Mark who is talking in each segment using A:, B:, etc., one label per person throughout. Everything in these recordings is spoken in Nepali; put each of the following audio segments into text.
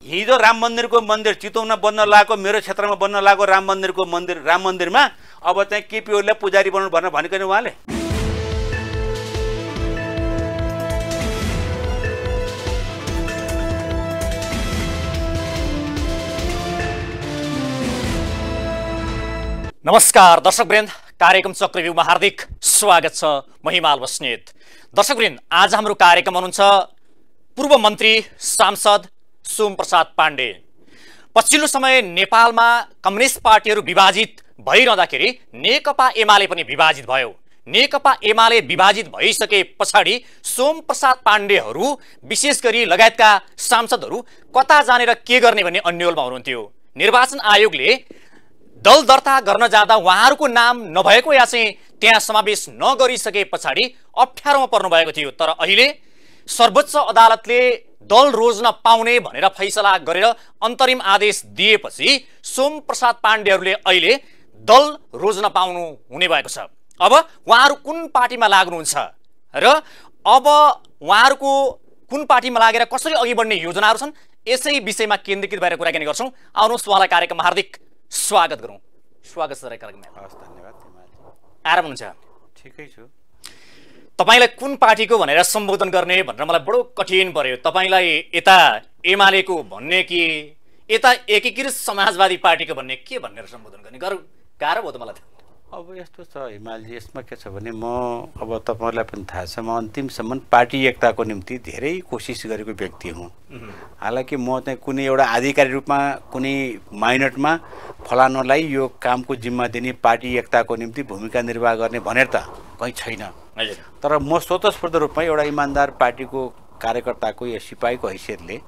A: हिजो राम मन्दिर चितवनमा बन्न लागेको, मेरो क्षेत्रमा बन्न लागेको राम मन्दिरमा अब चाहिँ केपी ओलीलाई पुजारी बनाउनु भनेर भनेको नि उहाँले।
B: नमस्कार दर्शकवृन्द, कार्यक्रम चक्रव्यूहमा हार्दिक स्वागत छ। म हिमाल बस्नेत। दर्शकवृन्द, आज हाम्रो कार्यक्रम हुनुहुन्छ पूर्व मन्त्री सांसद सोमप्रसाद पाण्डे। पछिल्लो समय नेपालमा कम्युनिस्ट पार्टीहरू विभाजित भइरहँदाखेरि नेकपा एमाले पनि विभाजित भयो। नेकपा एमाले विभाजित भइसके पछाडि सोमप्रसाद पाण्डेहरू विशेष गरी लगायतका सांसदहरू कता जाने र के गर्ने भन्ने अन्योलमा हुनुहुन्थ्यो। निर्वाचन आयोगले दल दर्ता गर्न जाँदा उहाँहरूको नाम नभएको या चाहिँ त्यहाँ समावेश नगरिसके पछाडि अप्ठ्यारोमा पर्नु भएको थियो। तर अहिले सर्वोच्च अदालतले दल रोज्न पाउने भनेर फैसला गरेर अन्तरिम आदेश दिएपछि सोमप्रसाद पाण्डेहरूले अहिले दल रोज्न पाउनु हुने भएको छ। अब उहाँहरू कुन पार्टीमा लाग्नुहुन्छ र अब उहाँहरूको कुन पार्टीमा लागेर कसरी अघि बढ्ने योजनाहरू छन्, यसै विषयमा केन्द्रीकृत भएर कुराकानी गर्छौँ। आउनुहोस् उहाँलाई कार्यक्रममा हार्दिक स्वागत गरौँ। स्वागत छ कार्यक्रममा।
A: हस्, धन्यवाद।
B: आराम हुनुहुन्छ?
A: ठिकै छु।
B: तपाईलाई कुन पार्टीको भनेर सम्बोधन गर्ने भनेर मलाई बडो कठिन पर्यो। तपाईलाई यता एमालेको भन्ने कि यता एकीकृत समाजवादी पार्टीको भन्ने के भनेर सम्बोधन गर्ने गाह्रो भयो त मलाई त।
A: अब यस्तो छ हिमालजी, यसमा के छ भने म अब तपाईँहरूलाई पनि थाहा छ, म अन्तिमसम्म पार्टी एकताको निम्ति धेरै कोसिस गरेको व्यक्ति हुँ। हालाकि म चाहिँ कुनै एउटा आधिकारिक रूपमा कुनै माइनटमा फलानुलाई यो कामको जिम्मा दिने, पार्टी एकताको निम्ति भूमिका निर्वाह गर्ने भनेर त कहीँ छैन। तर म स्वतस्फूर्त रूपमा एउटा इमान्दार पार्टीको कार्यकर्ताको या सिपाहीको हैसियतले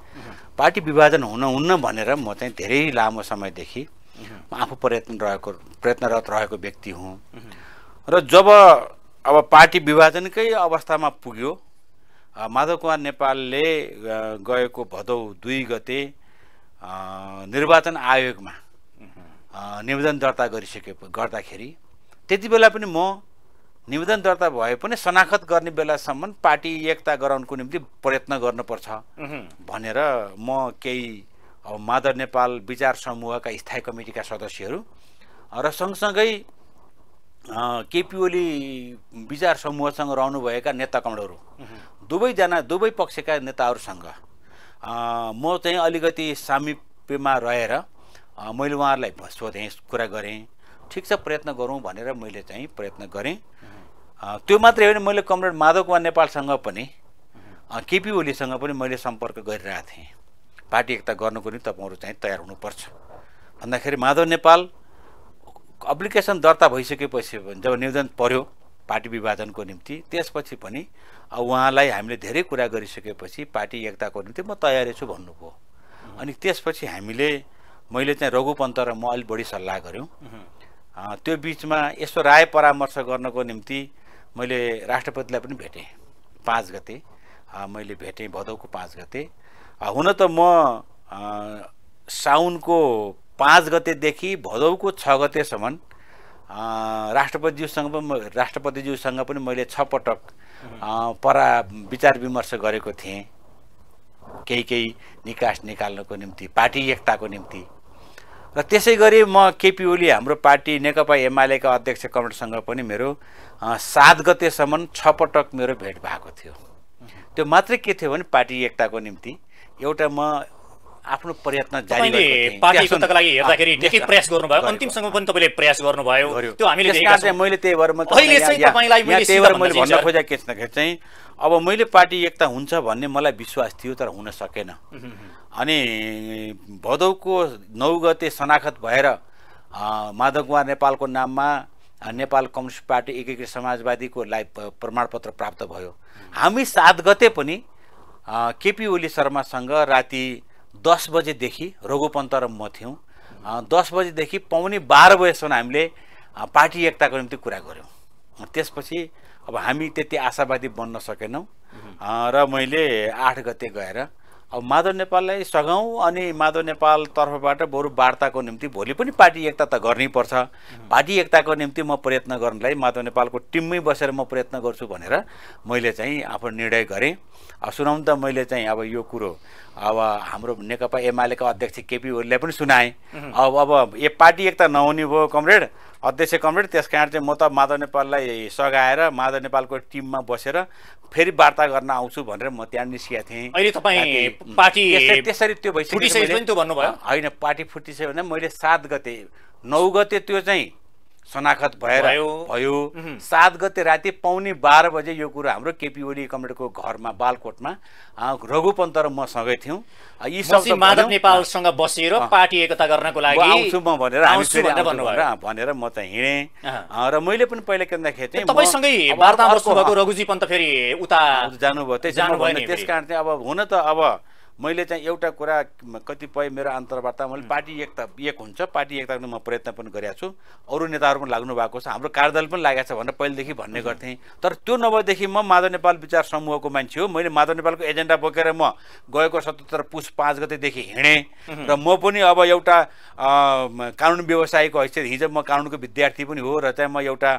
A: पार्टी विभाजन हुन्न भनेर म चाहिँ धेरै लामो समयदेखि आफू प्रयत्नरत रहेको व्यक्ति हुँ। र जब अब पार्टी विभाजनकै अवस्थामा पुग्यो, माधव कुमार नेपालले गएको भदौ 2 गते निर्वाचन आयोगमा निवेदन दर्ता गर्दाखेरि त्यति बेला पनि म निवेदन दर्ता भए पनि शनाखत गर्ने बेलासम्म पार्टी एकता गराउनको निम्ति प्रयत्न गर्नुपर्छ भनेर म केही माधव नेपाल विचार समूहका स्थायी कमिटीका सदस्यहरू र सँगसँगै केपी ओली विचार समूहसँग रहनुभएका नेता कमरेडहरू दुवै पक्षका नेताहरूसँग म चाहिँ अलिकति सामिप्यमा रहेर मैले उहाँहरूलाई सोधेँ, कुरा गरेँ। ठिक छ, प्रयत्न गरौँ भनेर मैले चाहिँ प्रयत्न गरेँ। त्यो मात्रै होइन, मैले कमरेड माधव कुमार नेपालसँग पनि केपी ओलीसँग पनि मैले सम्पर्क गरिरहेको थिएँ। पार्टी एकता गर्नको निम्ति तपाईँहरू चाहिँ तयार हुनुपर्छ भन्दाखेरि माधव नेपाल एप्लिकेसन दर्ता भइसकेपछि जब निवेदन पर्यो पार्टी विभाजनको निम्ति, त्यसपछि पनि उहाँलाई हामीले धेरै कुरा गरिसकेपछि पार्टी एकताको निम्ति म तयारी छु भन्नुभयो। अनि त्यसपछि मैले चाहिँ रघु पन्त र म अलिक बढी सल्लाह गऱ्यौँ। त्यो बिचमा यसो राय परामर्श गर्नको निम्ति मैले राष्ट्रपतिलाई पनि भेटेँ। 5 गते मैले भेटेँ, भदौको 5 गते। हुन त म साउनको 5 गतेदेखि भदौको 6 गतेसम्म राष्ट्रपतिज्यूसँग पनि मैले 6 पटक विचार विमर्श गरेको थिएँ, केही निकास निकाल्नको निम्ति, पार्टी एकताको निम्ति। र त्यसै गरी म केपी ओली हाम्रो पार्टी नेकपा एमालेका अध्यक्ष कमरेडसँग पनि मेरो 7 गतेसम्म 6 पटक मेरो भेट भएको थियो। त्यो मात्रै के थियो भने पार्टी एकताको निम्ति एउटा म आफ्नो प्रयत्न जारी गरेको थिएँ।
B: पार्टी एकताको लागि हेर्दाखेरि निकै प्रयास गर्नुभयो, अन्तिमसम्म पनि तपाईले प्रयास गर्नुभयो, त्यो हामीले देखेका छौँ।
A: मैले त्यही भएर मैले भन्न खोजेको के चाहिँ अब मैले पार्टी एकता हुन्छ भन्ने मलाई विश्वास थियो, तर हुन सकेन। अनि भदौको 9 गते शनाखत भएर माधव कुमार नेपालको नाममा नेपाल कम्युनिस्ट पार्टी एकीकृत समाजवादीको प्रमाणपत्र प्राप्त भयो। हामी 7 गते पनि केपी ओली शर्मासँग राति 10 बजेदेखि रघु पन्त र म थियौँ। 10 बजेदेखि पौने 12 बजेसम्म हामीले पार्टी एकताको निम्ति कुरा गऱ्यौँ। त्यसपछि अब हामी त्यति आशावादी बन्न सकेनौँ र मैले 8 गते गएर अब माधव नेपाललाई सघाउँ अनि माधव नेपाल तर्फबाट बरु वार्ताको निम्ति भोलि पनि पार्टी एकता त गर्नैपर्छ। पार्टी एकताको निम्ति म प्रयत्न गर्नलाई माधव नेपालको टिममै बसेर म प्रयत्न गर्छु भनेर मैले चाहिँ आफ्नो निर्णय गरेँ। सुनाउँ त मैले चाहिँ अब यो कुरो अब हाम्रो नेकपा एमालेका अध्यक्ष केपी ओलीलाई पनि सुनाएँ। अब यो पार्टी एकता नहुने भयो कमरेड अध्यक्ष कमरेड, त्यस कारण चाहिँ म त माधव नेपाललाई सघाएर माधव नेपालको टिममा बसेर फेरि वार्ता गर्न आउँछु भनेर म त्यहाँ निस्किएको थिएँ।
B: अहिले तपाईँ पार्टी
A: त्यसरी त्यो भइसक्यो होइन, पार्टी फुटिसक्यो भने मैले 7 गते 9 गते त्यो चाहिँ शनाखत भयो। 7 गते राति 11:15 बजे यो कुरो हाम्रो केपी ओली कमरेडको घरमा बालकोटमा रघु पन्त र म सँगै थियौँ।
B: यी शब्द माधव नेपालसँग बसेर पार्टी एकता गर्नको लागि
A: आउँछु म भनेर म त हिँडेँ। र मैले पनि पहिला के भन्दाखेरि चाहिँ
B: तपाईसँगै वार्ता बस्नुभएको रघुजी पन्त फेरि उता
A: जानुभयो। त्यस कारण चाहिँ अब हुन त अब मैले चाहिँ एउटा कुरा कतिपय मेरो अन्तर्वार्ता मैले पार्टी एकता एक हुन्छ, पार्टी एकताको म प्रयत्न पनि गरेको छु, अरू नेताहरू पनि लाग्नु भएको छ, हाम्रो कार्यदल पनि लागेको छ भनेर पहिलेदेखि भन्ने गर्थेँ। तर त्यो नभएदेखि म माधव नेपाल विचार समूहको मान्छे हो। मैले माधव नेपालको एजेन्डा बोकेर म गएको 77 पुस 5 गतेदेखि हिँडेँ र म पनि अब एउटा कानुन व्यवसायीको हैसियत, हिजो म कानुनको विद्यार्थी पनि हो र चाहिँ म एउटा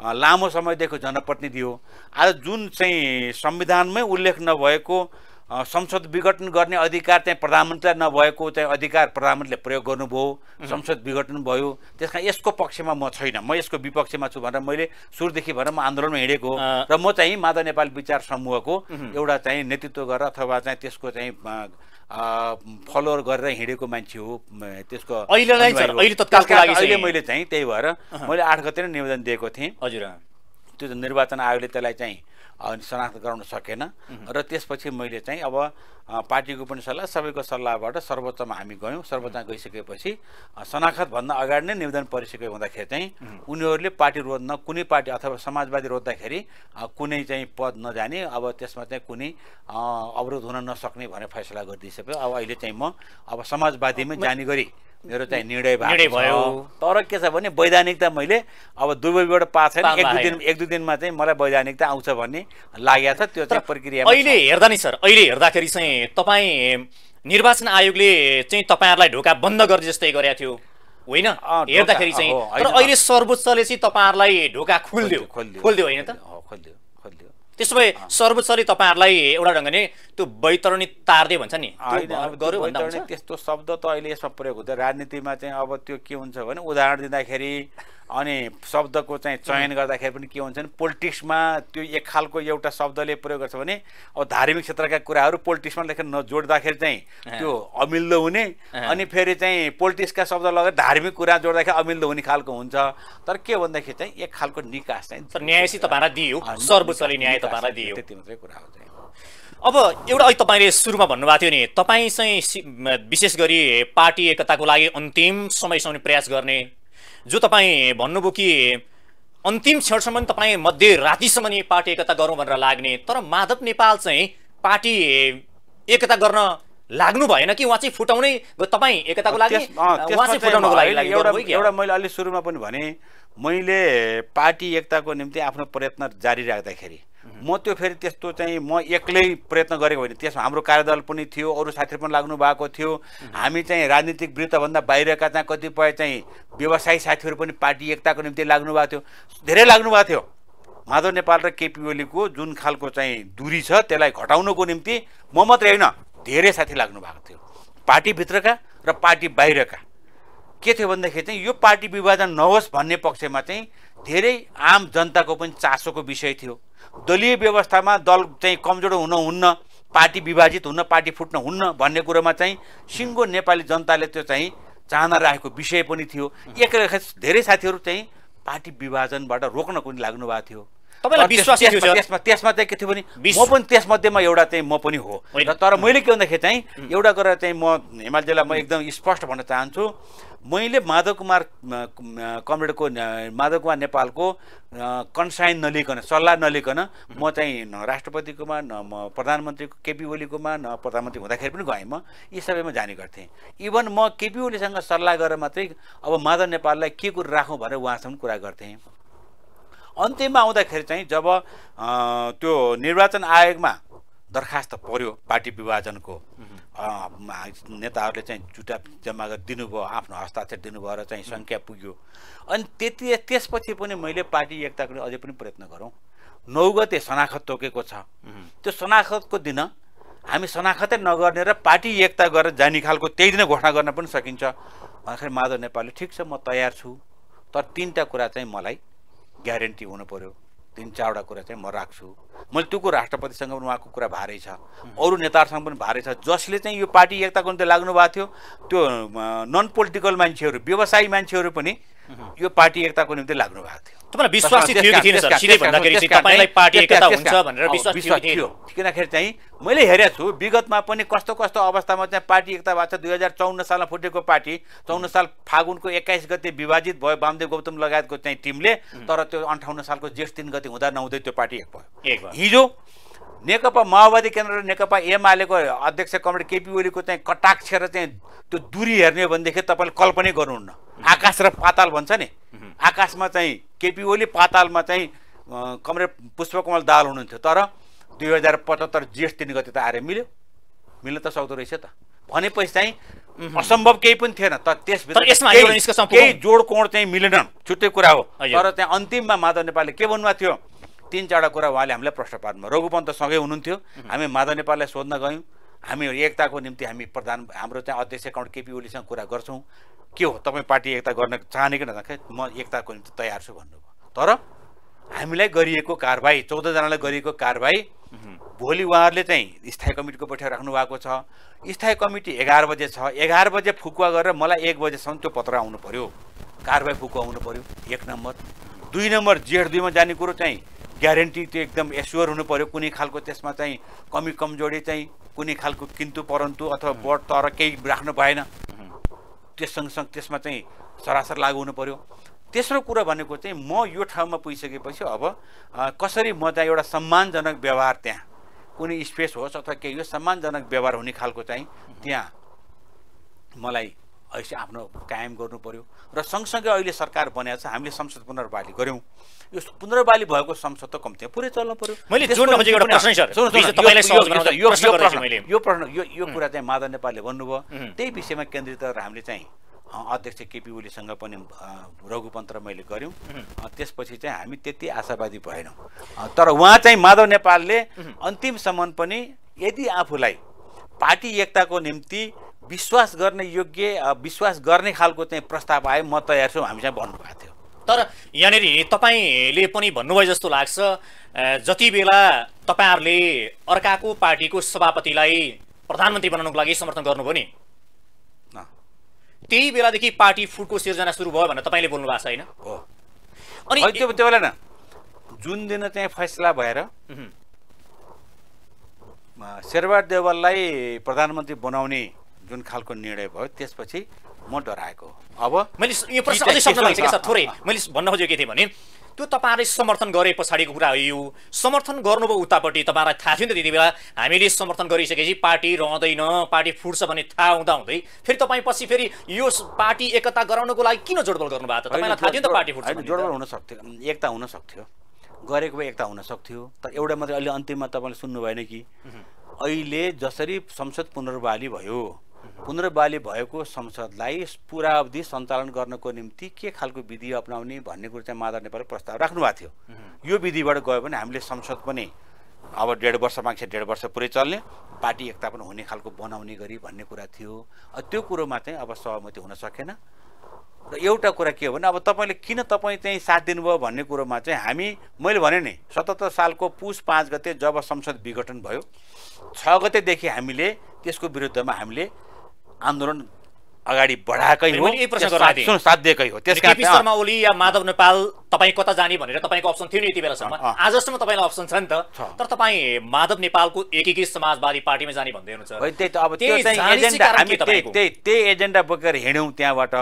A: लामो समयदेखि जनप्रतिनिधि हो। आज जुन चाहिँ संविधानमै उल्लेख नभएको संसद विघटन गर्ने अधिकार चाहिँ प्रधानमन्त्रीलाई नभएको चाहिँ अधिकार प्रधानमन्त्रीले प्रयोग गर्नुभयो, संसद विघटन भयो। त्यसकारण यसको पक्षमा म छैन, म यसको विपक्षमा छु भनेर मैले सुरुदेखि भनेर म आन्दोलनमा हिँडेको र म चाहिँ माधव नेपाल विचार समूहको एउटा चाहिँ नेतृत्व गरेर अथवा चाहिँ त्यसको चाहिँ फलोअर गरेर हिँडेको मान्छे हो। त्यसको अहिले मैले चाहिँ त्यही भएर मैले 8 गते नै निवेदन दिएको थिएँ।
B: हजुर,
A: त्यो निर्वाचन आयोगले त्यसलाई चाहिँ शनाख्त गराउन सकेन र त्यसपछि मैले चाहिँ अब पार्टीको पनि सल्लाह, सबैको सल्लाहबाट सर्वोच्चमा हामी गयौँ। सर्वोच्चमा गइसकेपछि शनाख्तभन्दा अगाडि नै निवेदन परिसकेको हुँदाखेरि चाहिँ उनीहरूले पार्टी रोज्न, कुनै पार्टी अथवा समाजवादी रोज्दाखेरि कुनै चाहिँ पद नजाने, अब त्यसमा चाहिँ कुनै अवरोध हुन नसक्ने भनेर फैसला गरिदिइसक्यो। अब अहिले चाहिँ म अब समाजवादीमै जाने गरी मेरो चाहिँ निर्णय भयो। तर के छ भने वैधानिकता मैले अब दुवैबाट पाएको छैन। एक दुई दिनमा चाहिँ मलाई वैधानिकता आउँछ भन्ने लागेको छ। त्यो चाहिँ प्रक्रिया
B: अहिले हेर्दा नि सर, अहिले हेर्दाखेरि चाहिँ तपाईँ निर्वाचन आयोगले चाहिँ तपाईँहरूलाई ढोका बन्द गर्ने जस्तै गरेको थियो होइन हेर्दाखेरि चाहिँ, तर अहिले सर्वोच्चले चाहिँ तपाईँहरूलाई ढोका खोलिदियो होइन त? त्यसो भए सर्वोच्चले तपाईँहरूलाई एउटा ढङ्गले त्यो वैतरणी तार्दै भन्छ नि,
A: त्यस्तो शब्द त अहिले यसमा प्रयोग हुँदैन। राजनीतिमा चाहिँ अब त्यो के हुन्छ भने उदाहरण दिँदाखेरि अनि शब्दको चाहिँ चयन गर्दाखेरि पनि के हुन्छ भने पोलिटिक्समा त्यो एक खालको एउटा शब्दले प्रयोग गर्छ भने अब धार्मिक क्षेत्रका कुराहरू पोलिटिक्समा लेखेर नजोड्दाखेरि चाहिँ त्यो अमिल्दो हुने, अनि फेरि चाहिँ पोलिटिक्सका शब्द लगेर धार्मिक कुरा जोड्दाखेरि अमिल्दो हुने खालको हुन्छ। तर के भन्दाखेरि चाहिँ एक खालको निकास चाहिँ
B: न्याय चाहिँ तपाईँलाई दियो, सर्वोच्चले न्याय तपाईँलाई दियो,
A: त्यति मात्रै कुरा हो।
B: अब एउटा अहिले तपाईँले सुरुमा भन्नुभएको थियो नि, तपाईँ चाहिँ विशेष गरी पार्टी एकताको लागि अन्तिम समयसम्म प्रयास गर्ने, जो तपाईँ भन्नुभयो कि अन्तिम क्षणसम्म तपाईँ मध्यरातिसम्म नि पार्टी एकता गरौँ भनेर लाग्ने, तर माधव नेपाल चाहिँ पार्टी एकता गर्न लाग्नु भएन कि उहाँ चाहिँ फुटाउनै, तपाईँ एकताको लागि उहाँ चाहिँ फुटाउनको लागि
A: एउटा मैले अलि सुरुमा पनि भने मैले पार्टी एकताको निम्ति आफ्नो प्रयत्न जारी राख्दाखेरि म त्यो फेरि त्यस्तो चाहिँ म एक्लै प्रयत्न गरेको होइन, त्यसमा हाम्रो कार्यदल पनि थियो, अरू साथीहरू पनि लाग्नु भएको थियो। हामी चाहिँ राजनीतिक वृत्तभन्दा बाहिरका चाहिँ कतिपय चाहिँ व्यवसायी साथीहरू पनि पार्टी एकताको निम्ति लाग्नु भएको थियो, धेरै लाग्नु भएको थियो। माधव नेपाल र केपी ओलीको जुन खालको चाहिँ दूरी छ त्यसलाई घटाउनको निम्ति म मात्रै होइन, धेरै साथी लाग्नु भएको थियो, पार्टीभित्रका र पार्टी बाहिरका। के थियो भन्दाखेरि चाहिँ यो पार्टी विभाजन नहोस् भन्ने पक्षमा चाहिँ धेरै आम जनताको पनि चासोको विषय थियो। दलीय व्यवस्थामा दल चाहिँ कमजोर हुन्न, पार्टी विभाजित हुन्न, पार्टी फुट्न हुन्न भन्ने कुरोमा चाहिँ सिङ्गो नेपाली जनताले त्यो चाहिँ चाहना राखेको विषय पनि थियो। धेरै साथीहरू चाहिँ पार्टी विभाजनबाट रोक्न पनि लाग्नु भएको थियो। त्यसमा चाहिँ के थियो भने म पनि त्यसमध्येमा एउटा चाहिँ म पनि हो। तर मैले के भन्दाखेरि चाहिँ एउटा गरेर चाहिँ म हिमालजीलाई म एकदम स्पष्ट भन्न चाहन्छु, मैले माधव कुमार कमरेडको माधव कुमार नेपालको कन्साइन नलिकन, सल्लाह नलिकन म चाहिँ न राष्ट्रपतिकोमा न म प्रधानमन्त्रीको केपी ओलीकोमा न प्रधानमन्त्री हुँदाखेरि पनि गएँ, म यी सबैमा जाने गर्थेँ। इभन म केपी ओलीसँग सल्लाह गरेर मात्रै अब माधव नेपाललाई के कुरो राखौँ भनेर उहाँसँग कुरा गर्थेँ। अन्त्यमा आउँदाखेरि चाहिँ जब त्यो निर्वाचन आयोगमा दरखास्त पर्यो पार्टी विभाजनको नेताहरूले चाहिँ जुटा जम्मा गरेर दिनुभयो, आफ्नो हस्ताक्षर दिनुभयो र चाहिँ सङ्ख्या पुग्यो। अनि त्यसपछि पनि मैले पार्टी एकताको अझै पनि प्रयत्न गरौँ। 9 गते शनाखत तोकेको छ, त्यो शनाखतको दिन हामी शनाखतै नगर्ने र पार्टी एकता गरेर जाने खालको त्यही दिन घोषणा गर्न पनि सकिन्छ भन्दाखेरि माधव नेपालले ठिक छ म तयार छु, तर 3टा कुरा चाहिँ मलाई ग्यारेन्टी हुनु पर्यो, 3-4वटा कुरा चाहिँ म राख्छु। मैले त्यो कुरा राष्ट्रपतिसँग पनि उहाँको कुरा भारै छ, अरू नेताहरूसँग पनि भारै छ, जसले चाहिँ यो पार्टी एकताको निम्ति लाग्नु भएको थियो त्यो नन पोलिटिकल मान्छेहरू, व्यवसायी मान्छेहरू पनि यो पार्टी एकताको निम्ति लाग्नु भएको थियो।
B: तपाईलाई विश्वास थियो कि थिएन सर? सिधै भन्दाखेरि चाहिँ तपाईलाई पार्टी एकता हुन्छ भनेर विश्वास थियो?
A: किनखेरि चाहिँ मैले हेरेको छु विगतमा पनि कस्तो कस्तो अवस्थामा चाहिँ पार्टी एकता भएको छ। 2054 सालमा फुटेको पार्टी 54 साल फागुनको 21 गते विभाजित भयो वामदेव गौतम लगायतको चाहिँ टिमले, तर त्यो 58 सालको जेठ 3 गते हुँदा नहुँदै त्यो पार्टी एक भयो। हिजो नेकपा माओवादी केन्द्र र नेकपा एमालेको अध्यक्ष कमरेड केपी ओलीको चाहिँ कटाक्ष र चाहिँ त्यो दूरी हेर्ने हो भनेदेखि तपाईँले कल्पनै गर्नुहुन्न। आकाश र पाताल भन्छ नि, आकाशमा चाहिँ केपी ओली, पातालमा चाहिँ कमरेड पुष्पकमल दाहाल हुनुहुन्थ्यो। तर 2075 जेठ 3 गते त आएर मिल्न त सक्दो रहेछ त भनेपछि चाहिँ असम्भव केही पनि थिएन। तर त्यसभित्र केही जोड कोड चाहिँ मिलेन, छुट्टै कुरा हो। तर चाहिँ अन्तिममा माधव नेपालले के भन्नुभएको थियो? 3-4वटा कुरा उहाँले हामीलाई प्रश्न पार्नुभयो। रघुपन्त सँगै हुनुहुन्थ्यो, हामी माधव नेपाललाई सोध्न गयौँ, हामी एकताको निम्ति हामी हाम्रो चाहिँ अध्यक्ष कमरेड केपी ओलीसँग कुरा गर्छौँ, के हो तपाईँ पार्टी एकता गर्न चाहने कि नचाहने? म एकताको निम्ति तयार छु भन्नुभयो। तर हामीलाई गरिएको कारबाही 14 जनालाई गरिएको कारबाही भोलि उहाँहरूले चाहिँ स्थायी कमिटीको बैठक राख्नु भएको छ। स्थायी कमिटी 11 बजे छ, 11 बजे फुकुवा गरेर मलाई 1 बजेसम्म त्यो पत्र आउनु पर्यो, कारबाही फुकुवा आउनु पर्यो। 1 नम्बर। 2 नम्बर जेठ 2 मा जाने कुरो चाहिँ ग्यारेन्टी त्यो एकदम एस्योर हुनु पर्यो। कुनै खालको त्यसमा चाहिँ कमी कमजोरी चाहिँ कुनै खालको किन्तु परन्तु अथवा बढ तर केही राख्नु भएन। त्यस सँगसँगै त्यसमा चाहिँ सरासर लागु हुनु पर्यो। तेस्रो कुरा भनेको चाहिँ म यो ठाउँमा पुगिसकेपछि अब कसरी म चाहिँ एउटा सम्मानजनक व्यवहार, त्यहाँ कुनै स्पेस होस् अथवा केही होस्, सम्मानजनक व्यवहार हुने खालको चाहिँ त्यहाँ मलाई ऐसे आफ्नो कायम गर्नु पर्यो। र सँगसँगै अहिले सरकार बनेको छ, हामीले संसद पुनर्बहाली गऱ्यौँ। यो पुनर्बहाली भएको संसद त कम्ती पुरै चल्नु पर्यो।
B: मैले जोड्न खोजेको एउटा प्रश्न सर, तपाईलाई सहज बनाउँदा
A: यो कुरा चाहिँ माधव नेपालले भन्नुभयो, त्यही विषयमा केन्द्रित गरेर हामीले चाहिँ अध्यक्ष केपी ओलीसँग पनि रघुपन्त र मैले गऱ्यौँ। त्यसपछि चाहिँ हामी त्यति आशावादी भएनौँ। तर उहाँ चाहिँ माधव नेपालले अन्तिमसम्म पनि यदि आफूलाई पार्टी एकताको निम्ति विश्वास गर्ने योग्य, विश्वास गर्ने खालको चाहिँ प्रस्ताव आयो, म तयार छु, हामी चाहिँ भन्नुभएको थियो।
B: तर यहाँनिर तपाईँले पनि भन्नुभयो जस्तो लाग्छ, जति बेला तपाईँहरूले अर्काको पार्टीको सभापतिलाई प्रधानमन्त्री बनाउनको लागि समर्थन गर्नुभयो नि, त्यही बेलादेखि पार्टी फुटको सिर्जना सुरु भयो भनेर तपाईँले बोल्नु भएको छ होइन?
A: हो। अनि त्यो बेला न जुन दिन चाहिँ फैसला भएर शेरबहादुर देउवालाई प्रधानमन्त्री बनाउने जुन खालको निर्णय भयो, त्यसपछि म डराएको। अब
B: मैले यो प्रश्न अझै सक्न लाग्छ कि सर, थोरै मैले भन्न खोजेको के थिएँ भने त्यो तपाईँहरूले समर्थन गरे पछाडिको कुरा हो। यो समर्थन गर्नुभयो उतापट्टि, तपाईँलाई थाहा थियो नि त त्यति बेला हामीले समर्थन गरिसकेपछि पार्टी रहँदैन, पार्टी फुट्छ भन्ने थाहा हुँदै फेरि तपाईँ पछि फेरि यो पार्टी एकता गराउनको लागि किन जोडबल गर्नुभएको त? तपाईँलाई थाहा थियो नि त पार्टी फुट्छ?
A: जोडबल हुन सक्थ्यो, एकता हुन सक्थ्यो, गरेको भए एकता हुन सक्थ्यो। तर एउटा मात्रै अहिले अन्तिममा तपाईँले सुन्नु भएन कि अहिले जसरी संसद पुनर्बहाली भयो, पुनर्बहाली भएको संसदलाई पुरावधि सञ्चालन गर्नको निम्ति के खालको विधि अपनाउने भन्ने कुरो चाहिँ माधव नेपालले प्रस्ताव राख्नु भएको थियो। यो विधिबाट गयो भने हामीले संसद पनि अब 1.5 वर्ष माग्छ, 1.5 वर्ष पुरै चल्ने, पार्टी एकता पनि हुने खालको बनाउने गरी भन्ने कुरा थियो। त्यो कुरोमा चाहिँ अब सहमति हुन सकेन। र एउटा कुरा के हो भने अब तपाईँले किन तपाईँ चाहिँ साथ दिनुभयो भन्ने कुरोमा चाहिँ मैले भने नि 77 सालको पुस 5 गते जब संसद विघटन भयो, 6 गतेदेखि हामीले त्यसको विरुद्धमा हामीले आन्दोलन अगाडि बढाएकै हो, साथ दिएकै हो।
B: केपी शर्मा ओली या माधव नेपाल तपाईँ कता जाने भनेर तपाईँको अप्सन थियो नि यति बेलासम्म, आजसम्म तपाईँलाई अप्सन छ नि त। तर तपाईँ माधव नेपालको एकीकृत समाजवादी पार्टीमा जाने भन्दै हुनुहुन्छ।
A: त्यही त, अब त्यो चाहिँ एजेन्डा, हामी त्यही एजेन्डा बोकेर हिँड्यौँ, त्यहाँबाट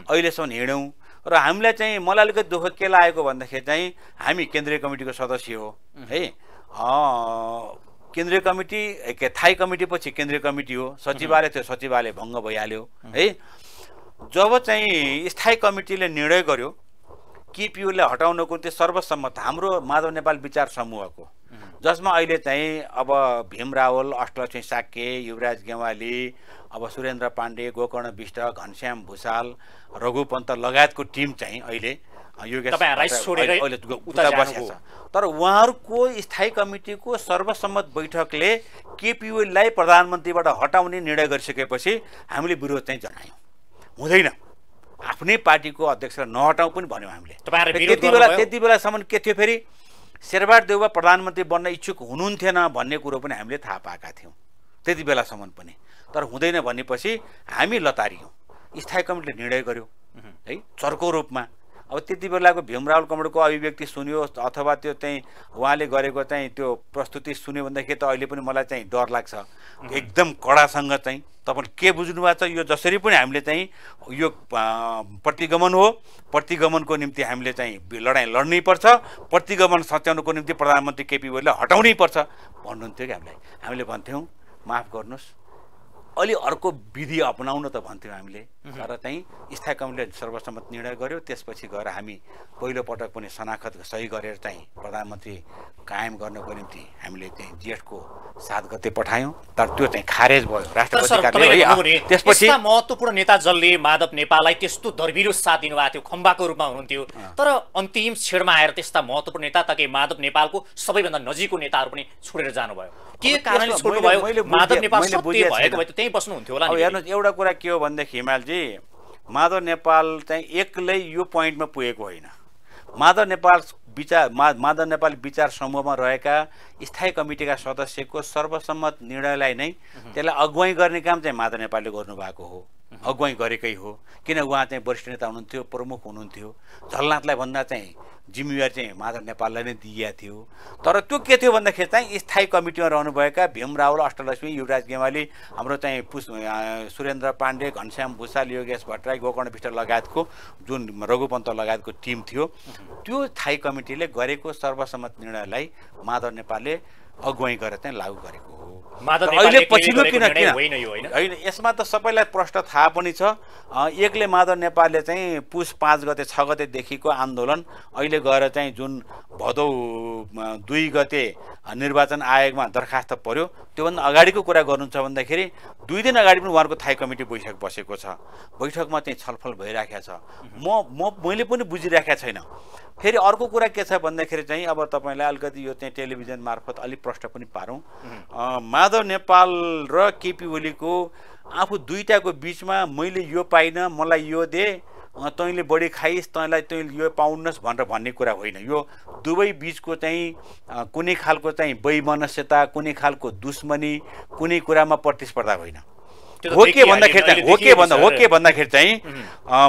A: अहिलेसम्म हिँड्यौँ। र हामीलाई चाहिँ मलाई अलिकति दुःख के लागेको भन्दाखेरि चाहिँ हामी केन्द्रीय कमिटीको सदस्य हो है, केन्द्रीय कमिटी थाई कमिटी पछि केन्द्रीय कमिटी हो, सचिवालय थियो, सचिवालय भङ्ग भइहाल्यो है। जब चाहिँ स्थायी कमिटीले निर्णय गर्यो केपीओलाई हटाउनको त्यो सर्वसम्मत हाम्रो माधव नेपाल विचार समूहको जसमा अहिले चाहिँ अब भीम रावल, अष्टलक्ष्मी साक्य, युवराज गेवाली, अब सुरेन्द्र पाण्डे, गोकर्ण विष्ट, घनश्याम भुषाल, रघु पन्त लगायतको टिम चाहिँ अहिले योगेश अहिले उता बसेको छ। तर उहाँहरूको स्थायी कमिटीको सर्वसम्मत बैठकले केपी ओलीलाई प्रधानमन्त्रीबाट हटाउने निर्णय गरिसकेपछि हामीले विरोध चाहिँ जनायौँ। हुँदैन, आफ्नै पार्टीको अध्यक्षलाई नहटाउँ पनि भन्यौँ हामीले। त्यति बेलासम्म के थियो, फेरि शेरबहादुर देउवा प्रधानमन्त्री बन्न इच्छुक हुनुहुन्थेन भन्ने कुरो पनि हामीले थाहा पाएका थियौँ त्यति बेलासम्म पनि। तर हुँदैन भनेपछि हामी लतारियौँ, स्थायी कमिटीले निर्णय गर्यो है चर्को रूपमा। अब त्यति बेलाको भीम रावल कमरेडको अभिव्यक्ति सुन्यो अथवा त्यो चाहिँ उहाँले गरेको चाहिँ त्यो प्रस्तुति सुन्यो भनेदेखि त अहिले पनि मलाई चाहिँ डर लाग्छ एकदम कडासँग चाहिँ। तपाईँले के बुझ्नु भएको छ, यो जसरी पनि हामीले चाहिँ यो प्रतिगमन हो, प्रतिगमनको निम्ति हामीले चाहिँ लडाइँ लड्नै पर्छ, प्रतिगमन सच्याउनुको निम्ति प्रधानमन्त्री केपी ओलीलाई हटाउनै पर्छ भन्नुहुन्थ्यो कि हामीले भन्थ्यौँ माफ गर्नुहोस् अलि अर्को विधि अपनाउन त भन्थ्यौँ हामीले। तर चाहिँ स्थायी कमिटीले सर्वसम्मत निर्णय गर्यो। त्यसपछि गएर हामी पहिलो पटक पनि शनाखत सही गरेर चाहिँ प्रधानमन्त्री कायम गर्नको निम्ति हामीले चाहिँ जेठको 7 गते पठायौँ। तर त्यो चाहिँ खारेज भयो राष्ट्रपतिले। त्यसपछि
B: महत्त्वपूर्ण नेता जसले माधव नेपाललाई त्यस्तो दर्बिलो साथ दिनुभएको थियो, खम्बाको रूपमा हुनुहुन्थ्यो, तर अन्तिम छेडमा आएर त्यस्ता महत्त्वपूर्ण नेता ताकि माधव नेपालको सबैभन्दा नजिकको नेताहरू पनि छोडेर जानुभयो। के कारणले छोड्नुभयो? माधव नेपाल सत्य भएको भए त त्यहीँ बस्नुहुन्थ्यो होला।
A: अब हेर्नुहोस्, एउटा कुरा के हो भनेदेखि हिमालजी, माधव नेपाल चाहिँ एक्लै यो पोइन्टमा पुगेको होइन। माधव नेपाल विचार समूहमा रहेका स्थायी कमिटीका सदस्यको सर्वसम्मत निर्णयलाई नै त्यसलाई अगुवाई गर्ने काम चाहिँ माधव नेपालले गर्नुभएको हो, अगुवाई गरेकै हो। किन उहाँ चाहिँ वरिष्ठ नेता हुनुहुन्थ्यो, प्रमुख हुनुहुन्थ्यो। झलनाथलाई भन्दा चाहिँ जिम्मेवारी चाहिँ माधव नेपाललाई नै दिइएको थियो। तर त्यो के थियो भन्दाखेरि चाहिँ स्थायी कमिटीमा रहनुभएका भीम रावल, अष्टलक्ष्मी, युवराज गेवाली, हाम्रो चाहिँ सुरेन्द्र पाण्डे, घनश्याम भुषाल, योगेश भट्टराई, गोकर्ण विष्ट लगायतको जुन रघुपन्त लगायतको टिम थियो, त्यो स्थायी कमिटीले गरेको सर्वसम्मत निर्णयलाई माधव नेपालले अगुवाई गरेर चाहिँ लागू गरेको हो। अहिले पछिल्लो किन होइन, यसमा त सबैलाई प्रश्न थाहा पनि छ। एकले माधव नेपालले चाहिँ पुस 5 गते 6 गतेदेखिको आन्दोलन अहिले गएर चाहिँ जुन भदौ 2 गते निर्वाचन आयोगमा दरखास्त पर्यो, त्योभन्दा अगाडिको कुरा गर्नुहुन्छ भन्दाखेरि 2 दिन अगाडि पनि उहाँहरूको थाई कमिटी बैठक बसेको छ। बैठकमा चाहिँ छलफल भइराखेको छ। मैले पनि बुझिराखेको छैन। फेरि अर्को कुरा के छ भन्दाखेरि चाहिँ अब तपाईँलाई अलिकति यो चाहिँ टेलिभिजन मार्फत अलिक प्रश्न पनि पारौँ। माधव नेपाल र केपी ओलीको आफू दुईटाको बिचमा मैले यो पाइनँ, मलाई यो दे, तैँले बढी खाइस्, तैँले यो पाउन्नस् भनेर भन्ने कुरा होइन। यो दुवै बिचको चाहिँ कुनै खालको चाहिँ वैमनस्यता, कुनै खालको दुश्मनी, कुनै कुरामा प्रतिस्पर्धा होइन। हो के भन्दाखेरि चाहिँ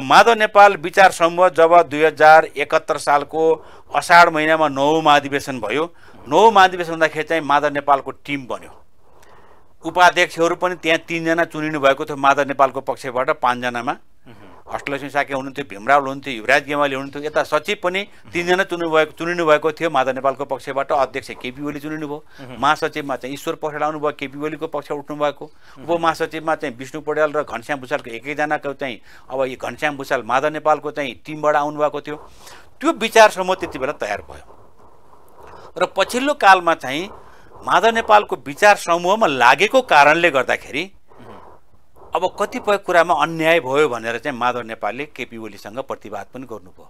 A: माधव नेपाल विचार समूह जब 2071 सालको असाढ महिनामा 9औं महाधिवेशन भयो, 9औं महाधिवेशन हुँदाखेरि चाहिँ माधव नेपालको टिम बन्यो। उपाध्यक्षहरू पनि त्यहाँ 3 जना चुनिनु भएको थियो माधव नेपालको पक्षबाट। 5 जनामा अष्टलक्ष्मी साके हुनुहुन्थ्यो, भीम रावल हुनुहुन्थ्यो, युवराज गेवाली हुनुहुन्थ्यो, यता सचिव पनि 3 जना चुनिनु भएको थियो माधव नेपालको पक्षबाट। अध्यक्ष केपी ओली चुनिनु भयो। महासचिवमा चाहिँ ईश्वर पौडेल आउनुभयो, केपी ओलीको पक्ष उठ्नु भएको। उपमहासचिवमा चाहिँ विष्णु पौडेल र घनश्याम भुषालको एकैजनाको चाहिँ अब यो घनश्याम भुषाल माधव नेपालको चाहिँ टिमबाट आउनुभएको थियो। त्यो विचार समूह त्यति बेला तयार भयो र पछिल्लो कालमा चाहिँ माधव नेपालको विचार समूहमा लागेको कारणले गर्दाखेरि अब कतिपय कुरामा अन्याय भयो भनेर चाहिँ माधव नेपालले केपी ओलीसँग प्रतिवाद पनि गर्नुभयो।